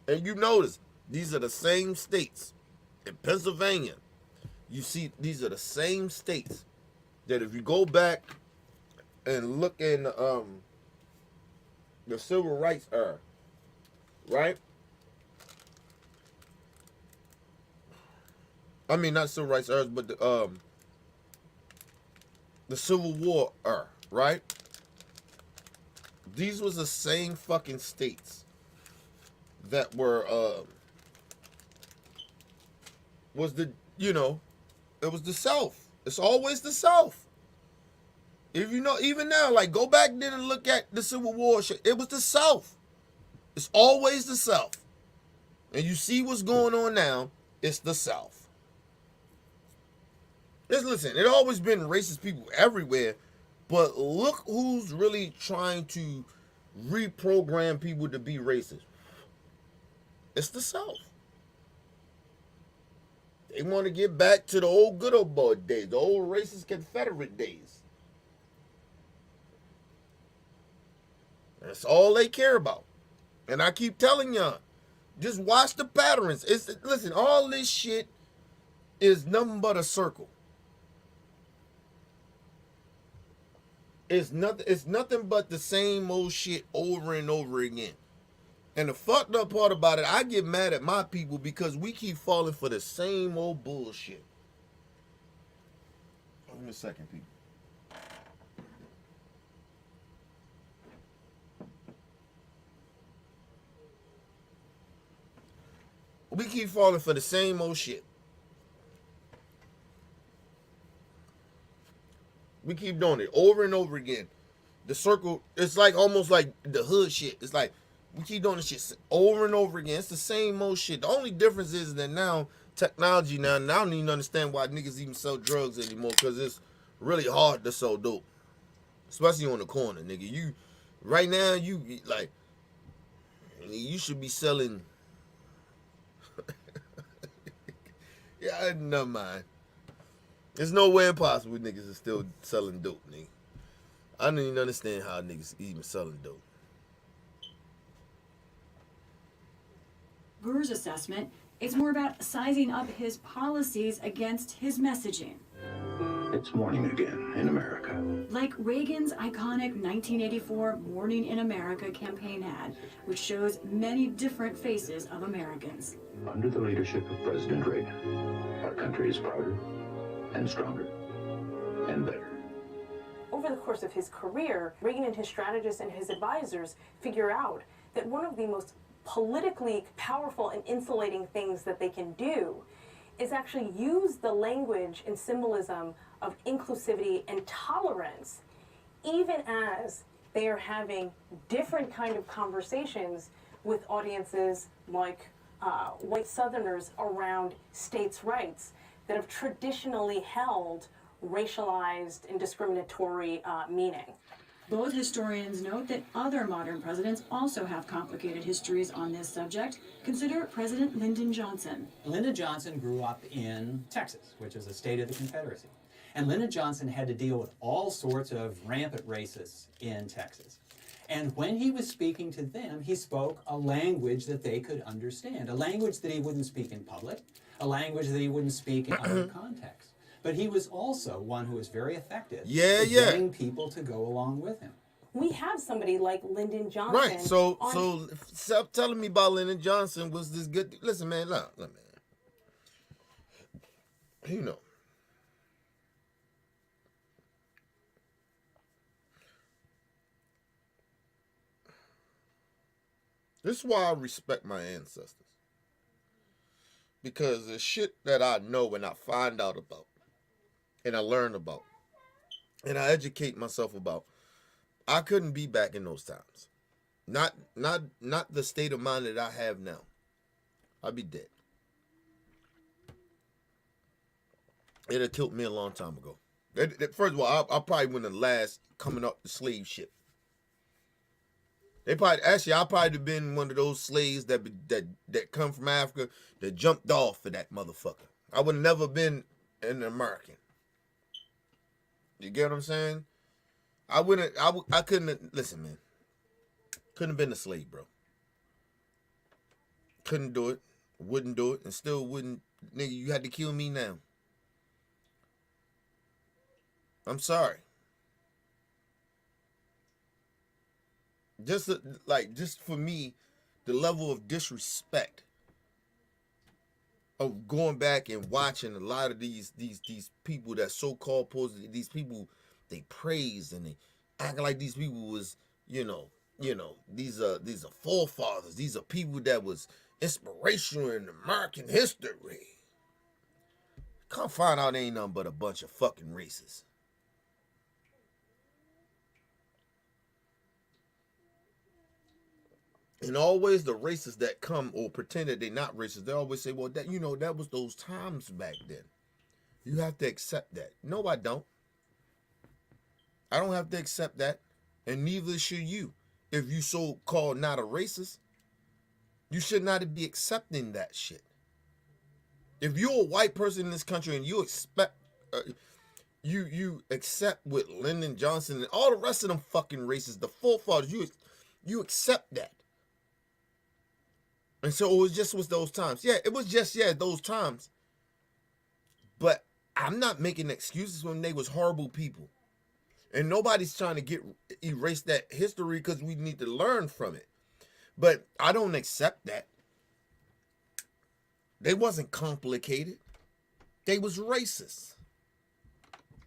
And you notice, these are the same states. In Pennsylvania, you see, these are the same states that if you go back and look in the civil rights era, right? I mean, not civil rights era, but the Civil War era, right? These was the same fucking states that were was the, you know, it was the South. It's always the South. If you know, even now, like, go back then and look at the Civil War shit. It was the South. It's always the South. And you see what's going on now, it's the South. Just listen, it always been racist people everywhere, but look who's really trying to reprogram people to be racist. It's the South. They want to get back to the old good old boy days, the old racist Confederate days. That's all they care about. And I keep telling y'all, just watch the patterns. Listen, all this shit is nothing but a circle. It's nothing but the same old shit over and over again. And the fucked up part about it, I get mad at my people because we keep falling for the same old bullshit. Give me a second, people. We keep falling for the same old shit. We keep doing it over and over again. The circle, it's like almost like the hood shit. It's like we keep doing this shit over and over again. It's the same old shit. The only difference is that now technology now, and I don't even understand why niggas even sell drugs anymore, because it's really hard to sell dope, especially on the corner, nigga. You right now, you like, you should be selling. Yeah, never mind. There's no way impossible niggas is still selling dope, nigga. I don't even understand how niggas even selling dope. Gur's assessment is more about sizing up his policies against his messaging. It's morning again in America. Like Reagan's iconic 1984 Morning in America campaign ad, which shows many different faces of Americans. Under the leadership of President Reagan, our country is prouder and stronger and better. Over the course of his career, Reagan and his strategists and his advisors figure out that one of the most politically powerful and insulating things that they can do is actually use the language and symbolism of inclusivity and tolerance, even as they are having different kind of conversations with audiences like white Southerners around states' rights that have traditionally held racialized and discriminatory meaning. Both historians note that other modern presidents also have complicated histories on this subject. Consider President Lyndon Johnson. Lyndon Johnson grew up in Texas, which is a state of the Confederacy. And Lyndon Johnson had to deal with all sorts of rampant racists in Texas. And when he was speaking to them, he spoke a language that they could understand, a language that he wouldn't speak in public, a language that he wouldn't speak in other contexts. But he was also one who was very effective at getting people to go along with him. We have somebody like Lyndon Johnson. Right. So stop telling me about Lyndon Johnson was this good. Listen, man. Look, man. You know. This is why I respect my ancestors. Because the shit that I know and I find out about, and I learn about, and I educate myself about, I couldn't be back in those times. Not the state of mind that I have now. I'd be dead. It'd have killed me a long time ago. First of all, I probably wouldn't have last coming up the slave ship. I probably have been one of those slaves that come from Africa that jumped off of that motherfucker. I would have never been an American. You get what I'm saying? I couldn't, listen, man. Couldn't have been a slave, bro. Couldn't do it. Wouldn't do it. And still wouldn't. Nigga, you had to kill me now. I'm sorry. Just for me, the level of disrespect of going back and watching a lot of these people that so-called positive, these people they praise and they act like these people was, you know, these are forefathers, these are people that was inspirational in American history. Come find out they ain't nothing but a bunch of fucking racists. And always the racists that come or pretend that they're not racist, they always say, well, that that was those times back then. You have to accept that. No, I don't. I don't have to accept that. And neither should you. If you so-called not a racist, you should not be accepting that shit. If you're a white person in this country and you expect, you accept with Lyndon Johnson and all the rest of them fucking racists, the forefathers, you accept that. And so it was those times. Yeah, it was just, those times. But I'm not making excuses when they was horrible people. And nobody's trying to erase that history because we need to learn from it. But I don't accept that. They wasn't complicated. They was racist.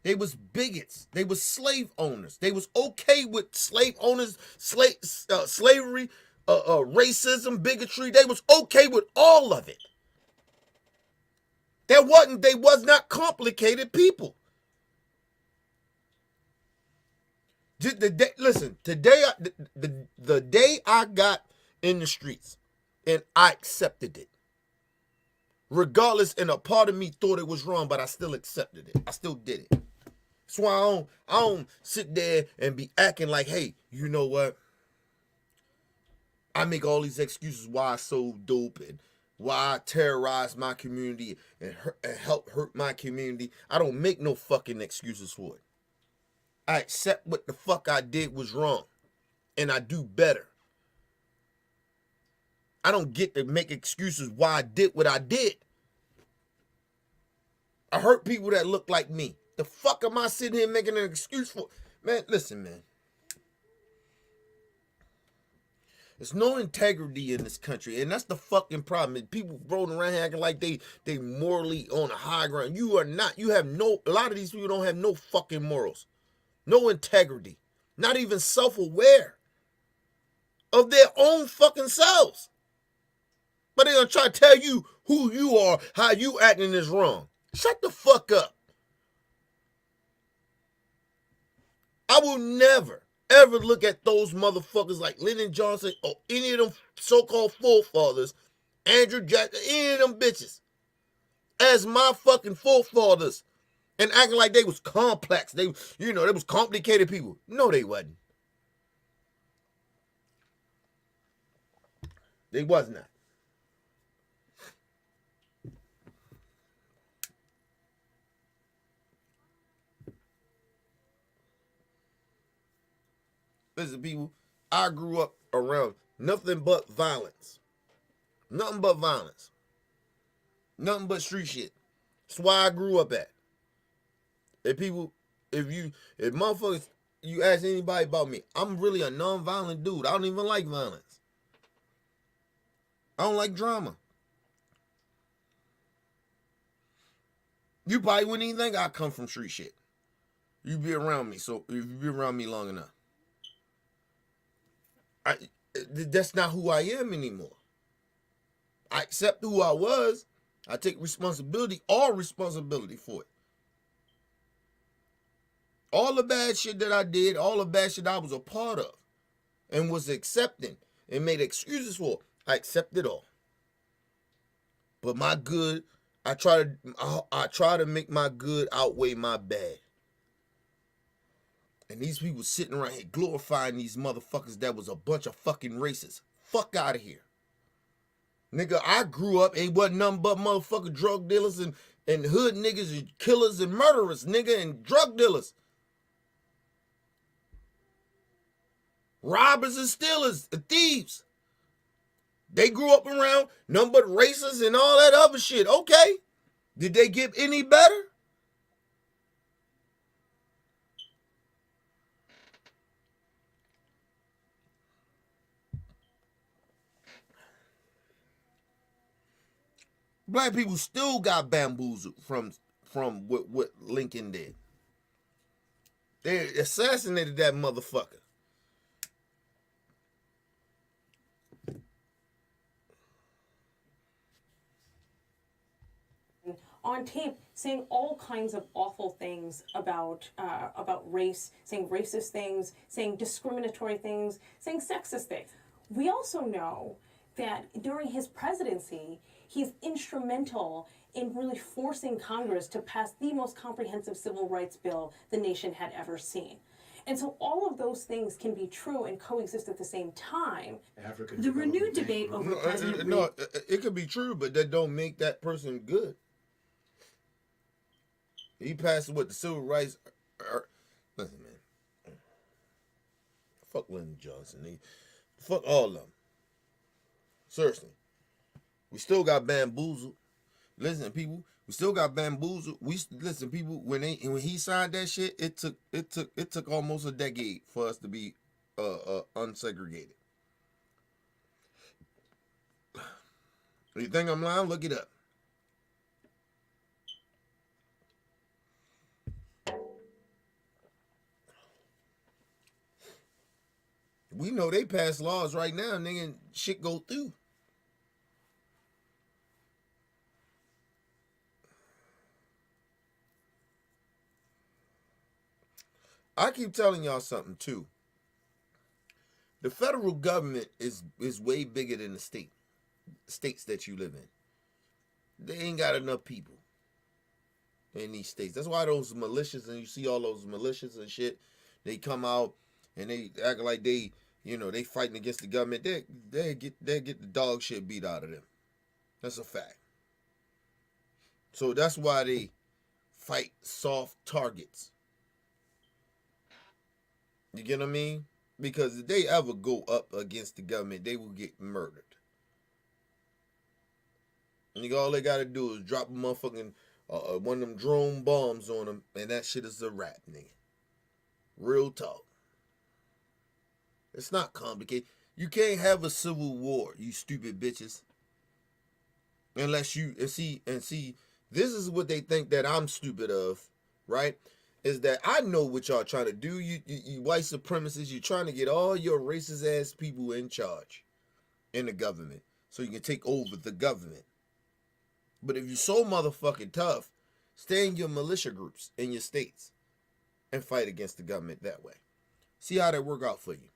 They was bigots. They was slave owners. They was okay with slave owners, slavery, racism, bigotry. They was okay with all of it. They was not complicated people. Listen, today, the day I got in the streets and I accepted it. Regardless, and a part of me thought it was wrong, but I still accepted it. I still did it. That's why I don't sit there and be acting like, hey, you know what? I make all these excuses why I so dope and why I terrorize my community and help hurt my community. I don't make no fucking excuses for it. I accept what the fuck I did was wrong. And I do better. I don't get to make excuses why I did what I did. I hurt people that look like me. The fuck am I sitting here making an excuse for? Man, listen, man. There's no integrity in this country, and that's the fucking problem. People rolling around here acting like they morally on a high ground. You are not. You have no. A lot of these people don't have no fucking morals, no integrity, not even self-aware of their own fucking selves. But they're gonna try to tell you who you are, how you acting is wrong. Shut the fuck up. I will never, ever look at those motherfuckers like Lyndon Johnson or any of them so-called forefathers, Andrew Jackson, any of them bitches, as my fucking forefathers and acting like they was complex. They was complicated people. No, they wasn't. They was not. Listen, people, I grew up around nothing but violence. Nothing but violence. Nothing but street shit. That's why I grew up at. If people, if motherfuckers, you ask anybody about me, I'm really a non-violent dude. I don't even like violence. I don't like drama. You probably wouldn't even think I come from street shit. You be around me, so if you be around me long enough. That's not who I am anymore. I accept who I was. I take responsibility, all responsibility for it. All the bad shit that I did, all the bad shit I was a part of and was accepting and made excuses for, I accept it all. But my good, I try to make my good outweigh my bad. And these people sitting around here glorifying these motherfuckers that was a bunch of fucking racists. Fuck out of here. Nigga, I grew up, ain't wasn't nothing but motherfucking drug dealers and hood niggas and killers and murderers, nigga, and drug dealers. Robbers and stealers, and thieves. They grew up around nothing but racists and all that other shit. Okay. Did they get any better? Black people still got bamboozled from what Lincoln did. They assassinated that motherfucker. On tape, saying all kinds of awful things about race, saying racist things, saying discriminatory things, saying sexist things. We also know that during his presidency, he's instrumental in really forcing Congress to pass the most comprehensive civil rights bill the nation had ever seen. And so all of those things can be true and coexist at the same time. The renewed debate over President Reagan. No, it could be true, but that don't make that person good. He passed what the civil rights. Listen, man. Fuck Lyndon Johnson. Fuck all of them. Seriously. We still got bamboozled. Listen, people. We still got bamboozled. Listen, people. When he signed that shit, it took almost a decade for us to be unsegregated. You think I'm lying? Look it up. We know they pass laws right now, nigga, and shit go through. I keep telling y'all something too. The federal government is way bigger than the states that you live in. They ain't got enough people in these states. That's why those militias, and you see all those militias and shit, they come out and they act like they fighting against the government. They get the dog shit beat out of them. That's a fact. So that's why they fight soft targets. You get what I mean? Because if they ever go up against the government, they will get murdered. And all they gotta do is drop a motherfucking one of them drone bombs on them, and that shit is a wrap, nigga. Real talk. It's not complicated. You can't have a civil war, you stupid bitches. Unless you see, this is what they think that I'm stupid of, right? Is that I know what y'all trying to do. You white supremacists, you're trying to get all your racist ass people in charge in the government so you can take over the government. But if you're so motherfucking tough, stay in your militia groups in your states and fight against the government that way. See how that work out for you.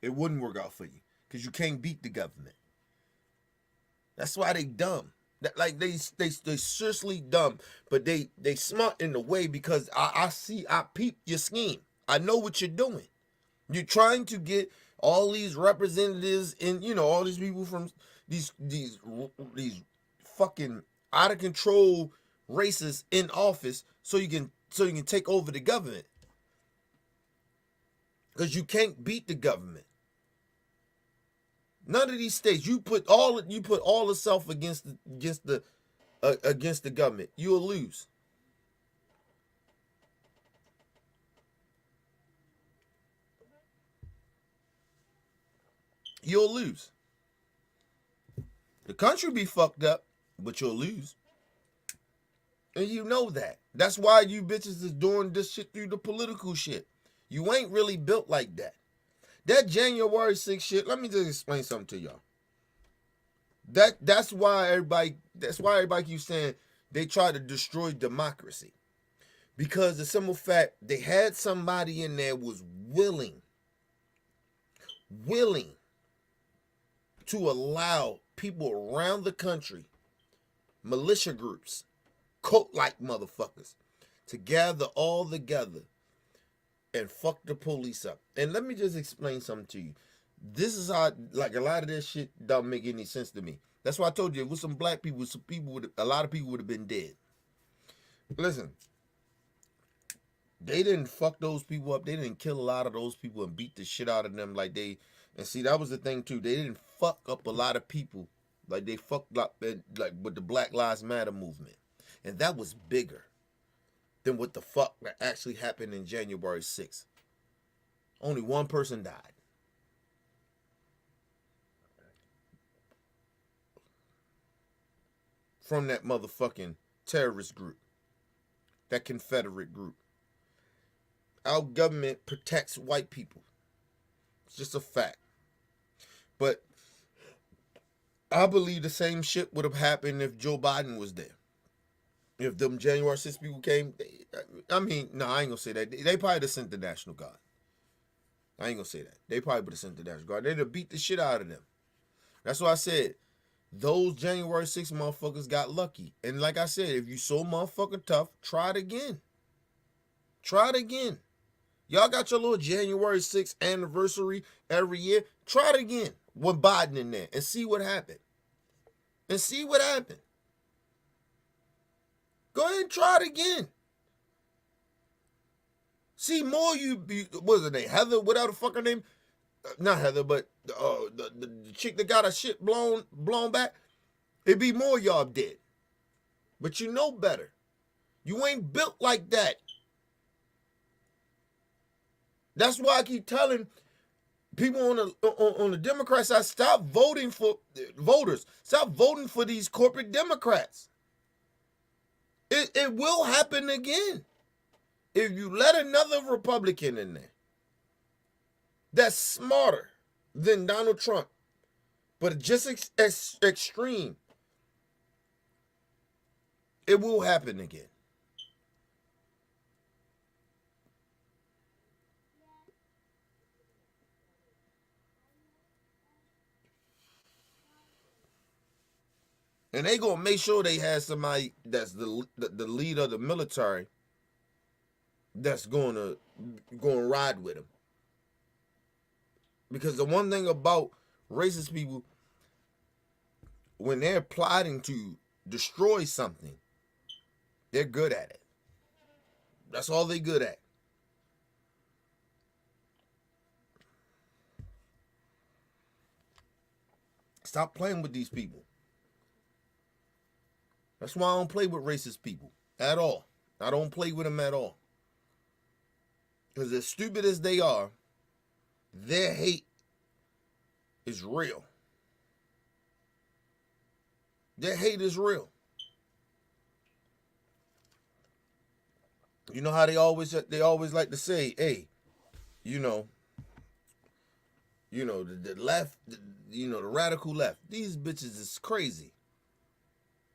It wouldn't work out for you because you can't beat the government. That's why they dumb. Like they seriously dumb, but they smart in the way because I peep your scheme. I know what you're doing. You're trying to get all these representatives and all these people from these fucking out of control racists in office so you can take over the government. Because you can't beat the government. None of these states, you put all the self against the government, you'll lose. You'll lose. The country be fucked up, but you'll lose. And you know that. That's why you bitches is doing this shit through the political shit. You ain't really built like that. That January 6th shit, let me just explain something to y'all. That's why everybody keeps saying they try to destroy democracy. Because the simple fact they had somebody in there was willing to allow people around the country, militia groups, cult-like motherfuckers, to gather all together and fuck the police up. And let me just explain something to you. This is how, like, a lot of this shit don't make any sense to me. That's why I told you, with some black people, a lot of people would have been dead. Listen, they didn't fuck those people up. They didn't kill a lot of those people and beat the shit out of them like they. And see, that was the thing too. They didn't fuck up a lot of people like they fucked up like with the Black Lives Matter movement, and that was bigger than what the fuck that actually happened in January 6th. Only one person died. From that motherfucking terrorist group. That Confederate group. Our government protects white people. It's just a fact. But I believe the same shit would have happened if Joe Biden was there. If them January 6th people came, I ain't gonna say that. They probably would have sent the National Guard. I ain't gonna say that. They probably would have sent the National Guard. They'd have beat the shit out of them. That's why I said, those January 6th motherfuckers got lucky. And like I said, if you so motherfucking tough, try it again. Try it again. Y'all got your little January 6th anniversary every year. Try it again with Biden in there and see what happened. And see what happened. Go ahead and try it again. See more what is her name? Heather, whatever the fuck her name. Not Heather, but the chick that got her shit blown back. It'd be more y'all dead. But you know better. You ain't built like that. That's why I keep telling people on the Democrat side, stop voting for voters. Stop voting for these corporate Democrats. It will happen again. If you let another Republican in there that's smarter than Donald Trump, but just extreme, it will happen again. And they gonna make sure they have somebody that's the leader of the military that's gonna ride with him. Because the one thing about racist people, when they're plotting to destroy something, they're good at it. That's all they're good at. Stop playing with these people. That's why I don't play with racist people at all. I don't play with them at all. Because as stupid as they are, their hate is real. Their hate is real. You know how they always like to say, hey, the left, the radical left. These bitches is crazy.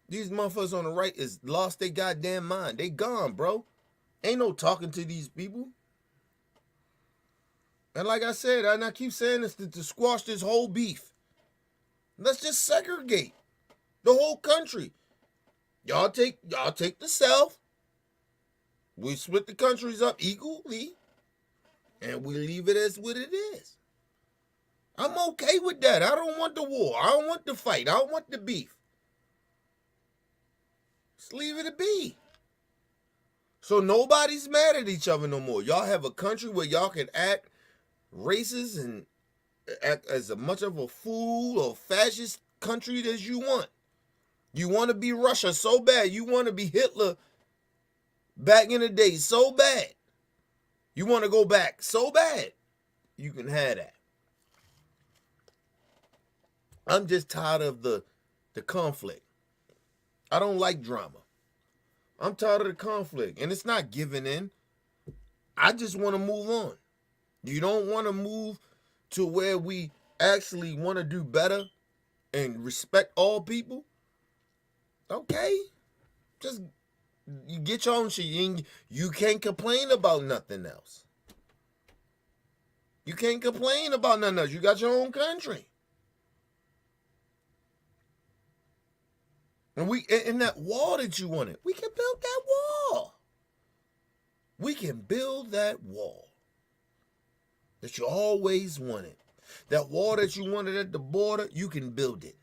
These motherfuckers on the right is lost their goddamn mind. They gone, bro. Ain't no talking to these people. And like I said, and I keep saying this to squash this whole beef. Let's just segregate the whole country. Y'all take the South. We split the countries up equally. And we leave it as what it is. I'm okay with that. I don't want the war. I don't want the fight. I don't want the beef. Just leave it to be. So nobody's mad at each other no more. Y'all have a country where y'all can act racist and act as much of a fool or fascist country as you want. You want to be Russia so bad. You want to be Hitler back in the day so bad. You want to go back so bad. You can have that. I'm just tired of the conflict. I don't like drama. I'm tired of the conflict. And it's not giving in. I just want to move on. You don't want to move to where we actually want to do better and respect all people? Okay. Just you get your own shit. You can't complain about nothing else. You can't complain about nothing else. You got your own country. And in that wall that you wanted, we can build that wall. We can build that wall that you always wanted. That wall that you wanted at the border, you can build it.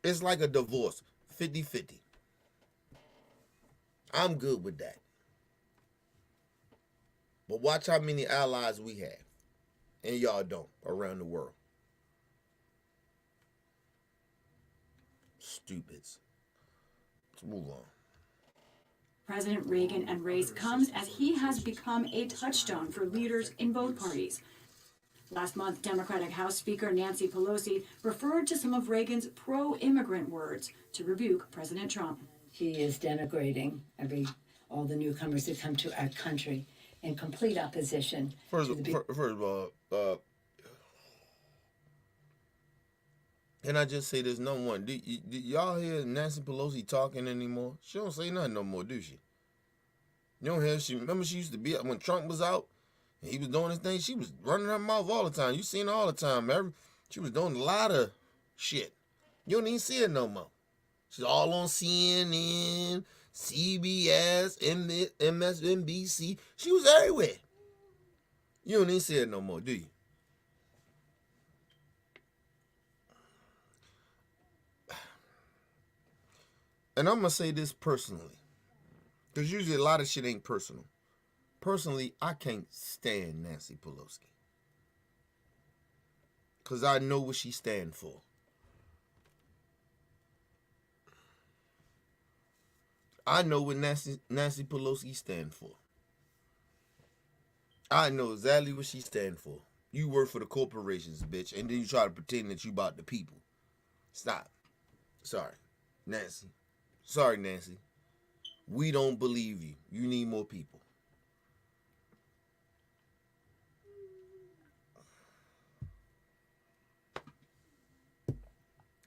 It's like a divorce, 50-50. I'm good with that. But watch how many allies we have. And y'all don't around the world. Stupids. Let's move on. President Reagan and race comes as he has become a touchstone for leaders in both parties. Last month, Democratic House Speaker Nancy Pelosi referred to some of Reagan's pro-immigrant words to rebuke President Trump. He is denigrating all the newcomers that come to our country in complete opposition. First of all, can I just say this? Number one, do y'all hear Nancy Pelosi talking anymore? She don't say nothing no more, do she? You don't hear remember she used to be, when Trump was out and he was doing his thing, she was running her mouth all the time. You seen her all the time. She was doing a lot of shit. You don't even see her no more. She's all on CNN, CBS, MSNBC. She was everywhere. You don't even see her no more, do you? And I'm going to say this personally, because usually a lot of shit ain't personal. Personally, I can't stand Nancy Pelosi, because I know what she stands for. I know what Nancy Pelosi stands for. I know exactly what she stands for. You work for the corporations, bitch, and then you try to pretend that you about the people. Stop. Sorry, Nancy. Sorry, Nancy. We don't believe you. You need more people.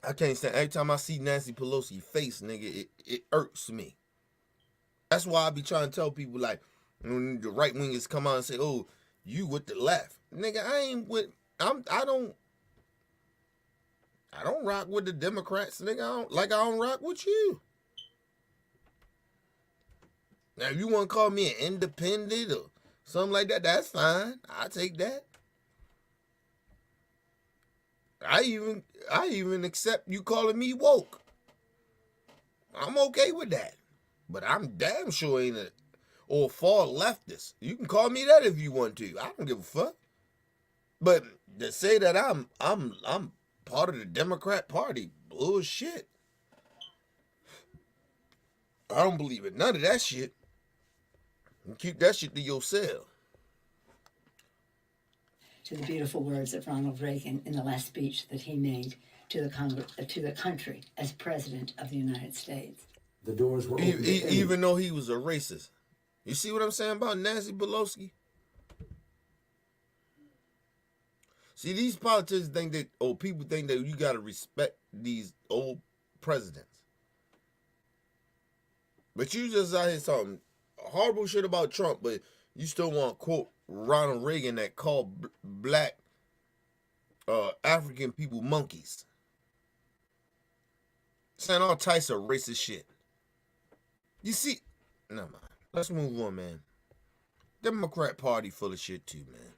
I can't stand. Every time I see Nancy Pelosi's face, nigga, it irks me. That's why I be trying to tell people, like, when the right wingers come out and say, "Oh, you with the left," nigga. I ain't with. I don't rock with the Democrats, nigga. I don't rock with you. Now, if you want to call me an independent or something like that, that's fine. I'll take that. I even accept you calling me woke. I'm okay with that. But I'm damn sure ain't or far leftist. You can call me that if you want to. I don't give a fuck. But to say that I'm part of the Democrat Party, bullshit. I don't believe in none of that shit. You keep that shit to yourself. To the beautiful words of Ronald Reagan in the last speech that he made to the country as President of the United States. The doors were open. Even though he was a racist. You see what I'm saying about Nancy Pelosi? See, these politicians think that, or people think that you got to respect these old presidents. But you just out here talking horrible shit about Trump, but you still want to quote Ronald Reagan that called black African people monkeys. Saying all types of racist shit. You see, no man. Let's move on, man. Democrat Party full of shit too, man.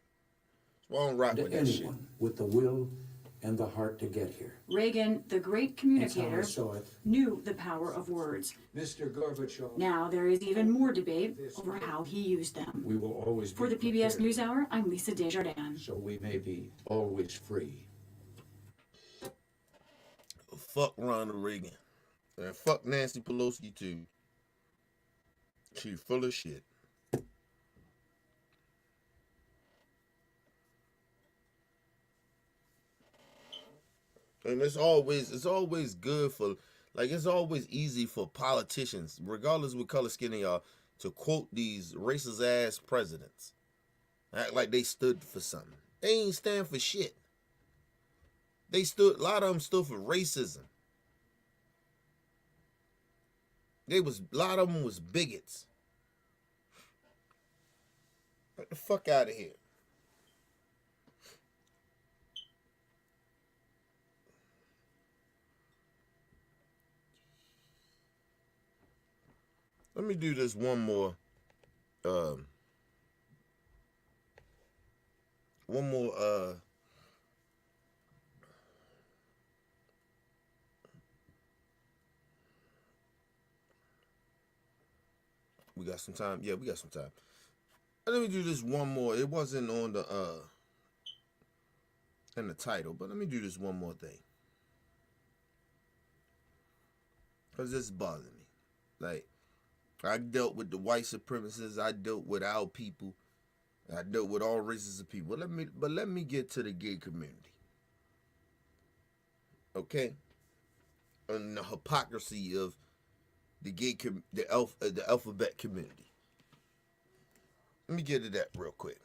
So I don't rock with that shit. With the will and the heart to get here. Reagan, the great communicator, That's how I saw it. knew the power of words. Mr. Gorbachev. Now there is even more debate over how he used them. We will always For the PBS NewsHour, I'm Lisa Desjardins. So we may be always free. Fuck Ronald Reagan. And fuck Nancy Pelosi too. She full of shit. And it's always good for, like, it's always easy for politicians, regardless of what color skin they are, to quote these racist ass presidents. Act like they stood for something. They ain't stand for shit. A lot of them stood for racism. A lot of them was bigots. Get the fuck out of here. Let me do this one more. We got some time. Yeah, we got some time. Let me do this one more. It wasn't on the in the title, but let me do this one more thing. Cause this bothers me. Like, I dealt with the white supremacists. I dealt with our people. I dealt with all races of people. Let me get to the gay community. Okay? And the hypocrisy of the alphabet community. Let me get to that real quick.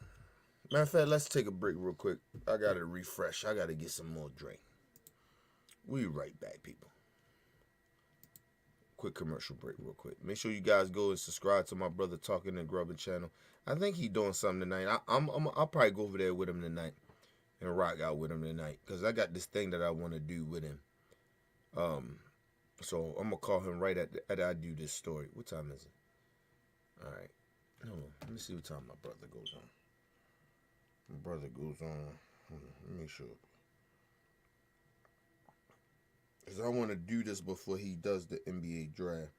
Matter of fact, let's take a break real quick. I gotta refresh. I gotta get some more drink. We'll be right back, people. Quick commercial break real quick. Make sure you guys go and subscribe to my brother Talking and Grubbing channel. I think he's doing something tonight. I'll probably go over there with him tonight and rock out with him tonight, because I got this thing that I want to do with him. So I'm gonna call him right at I do this story. What time is it? All right. Hold on. Let me see what time my brother goes on. My brother goes on. Let me make sure. Because I want to do this before he does the NBA draft.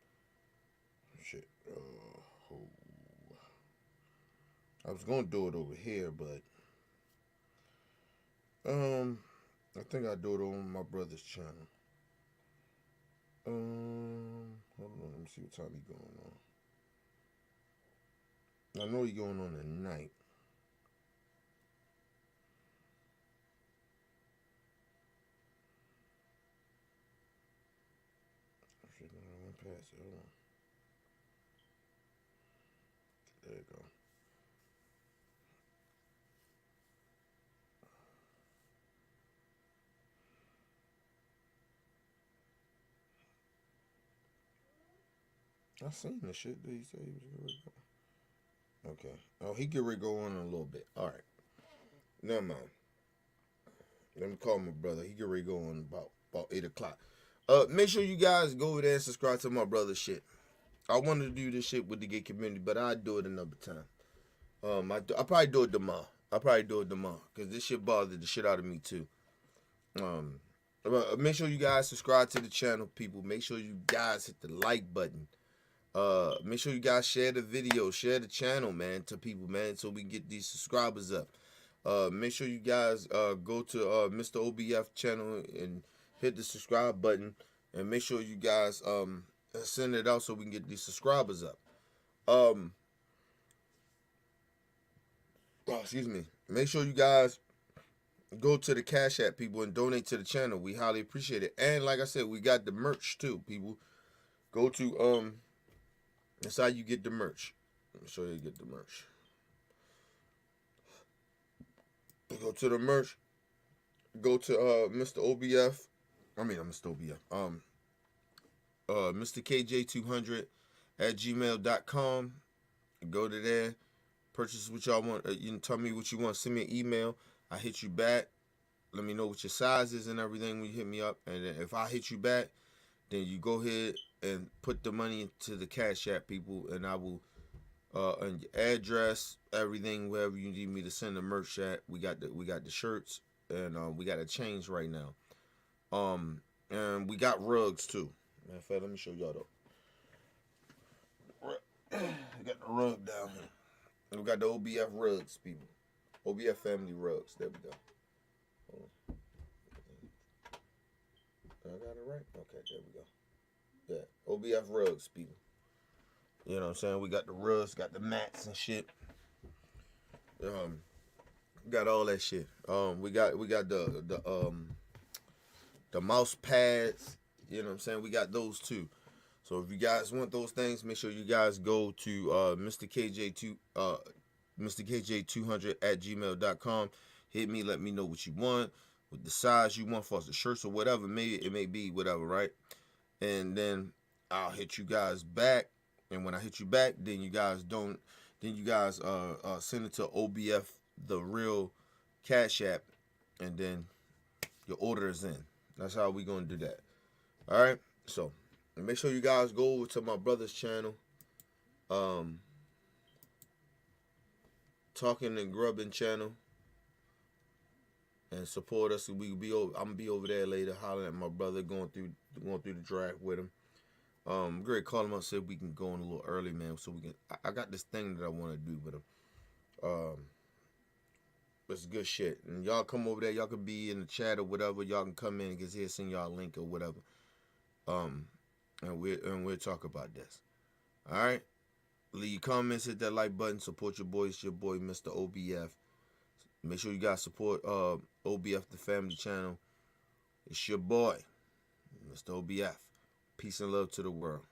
Shit. I was going to do it over here, but I think I'll do it on my brother's channel. Hold on. Let me see what time he's going on. I know he's going on tonight. Pass it. Hold on. There you go. I seen the shit that he said he was going to go. Okay. Oh, he get ready to go on in a little bit. All right. Never mind. Let me call my brother. He get ready to go on about 8 o'clock. Make sure you guys go over there and subscribe to my brother's shit. I wanted to do this shit with the gay community, but I'll do it another time. I'll probably do it tomorrow. Because this shit bothered the shit out of me too. Make sure you guys subscribe to the channel, people. Make sure you guys hit the like button. Make sure you guys share the video, share the channel, man, to people, man, so we can get these subscribers up. Make sure you guys go to Mr. OBF channel and hit the subscribe button, and make sure you guys send it out so we can get these subscribers up. Excuse me. Make sure you guys go to the Cash App, people, and donate to the channel. We highly appreciate it. And like I said, we got the merch too, people. Go to that's how you get the merch. Let me show you get the merch. Go to the merch. Go to Mr. OBF. I mean, Mr. OBF. Mr. KJ200 at gmail.com. Go to there. Purchase what y'all want. You can tell me what you want. Send me an email. I hit you back. Let me know what your size is and everything when you hit me up. And then if I hit you back, then you go ahead and put the money into the Cash App, people, and I will and your address, everything, wherever you need me to send the merch at. We got the shirts, and we got a change right now. And we got rugs too. Matter of fact, let me show y'all though. We got the rug down here. And we got the OBF rugs, people. OBF family rugs. There we go. Hold on. I got it right? Okay, there we go. Yeah, OBF rugs, people. You know what I'm saying? We got the rugs, got the mats and shit. Got all that shit. We got the mouse pads. You know what I'm saying? We got those too. So if you guys want those things, make sure you guys go to Mr. KJ200 at gmail.com. Hit me, let me know what you want, with the size you want for the shirts or whatever. Maybe it may be whatever, right? And then I'll hit you guys back. And when I hit you back, then you guys send it to OBF, the real Cash App, and then your order is in. That's how we gonna do that. All right. So make sure you guys go over to my brother's channel, Talking and Grubbing channel, and support us. I'm gonna be over there later, hollering at my brother, going through the draft with him. Great, call him up, said we can go in a little early, man, so we can. I got this thing that I want to do with him. It's good shit, and y'all come over there. Y'all can be in the chat or whatever. Y'all can come in and get here, send y'all a link or whatever. And we'll talk about this. All right. Leave your comments, hit that like button, support your boy. It's your boy, Mr. OBF. Make sure you guys support OBF, the family channel. It's your boy, Mr. OBF. Peace and love to the world.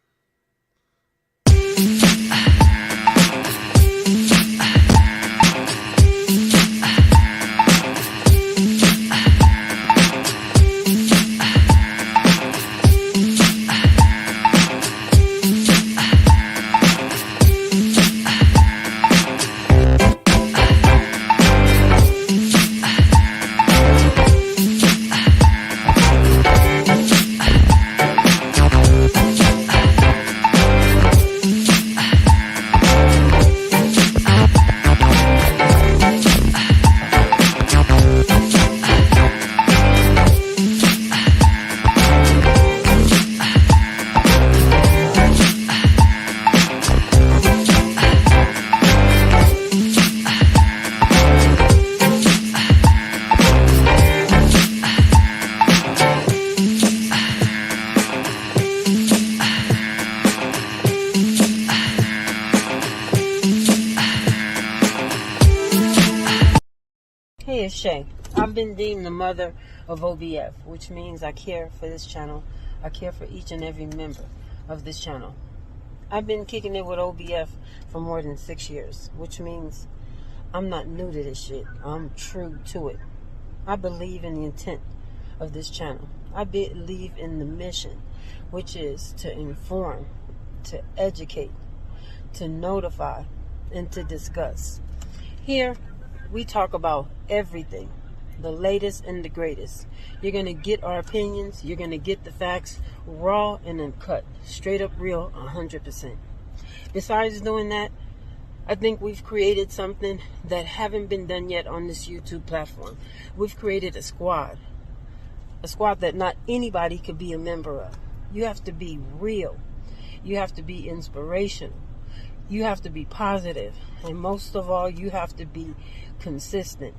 Hey, it's Shay. I've been deemed the mother of OBF, which means I care for this channel. I care for each and every member of this channel. I've been kicking it with OBF for more than 6 years, which means I'm not new to this shit. I'm true to it. I believe in the intent of this channel. I believe in the mission, which is to inform, to educate, to notify, and to discuss. Here, we talk about everything, the latest and the greatest. You're going to get our opinions. You're going to get the facts raw and uncut, straight up real, 100%. Besides doing that, I think we've created something that haven't been done yet on this YouTube platform. We've created a squad that not anybody could be a member of. You have to be real. You have to be inspirational. You have to be positive. And most of all, you have to be consistent.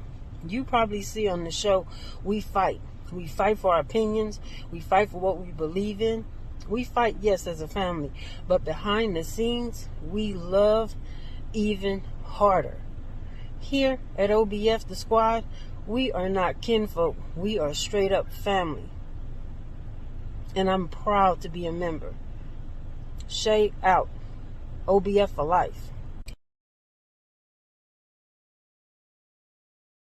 You probably see on the show, we fight. We fight for our opinions. We fight for what we believe in. We fight, yes, as a family. But behind the scenes, we love even harder. Here at OBF, the squad, we are not kinfolk. We are straight up family. And I'm proud to be a member. Shay out. OBF for life.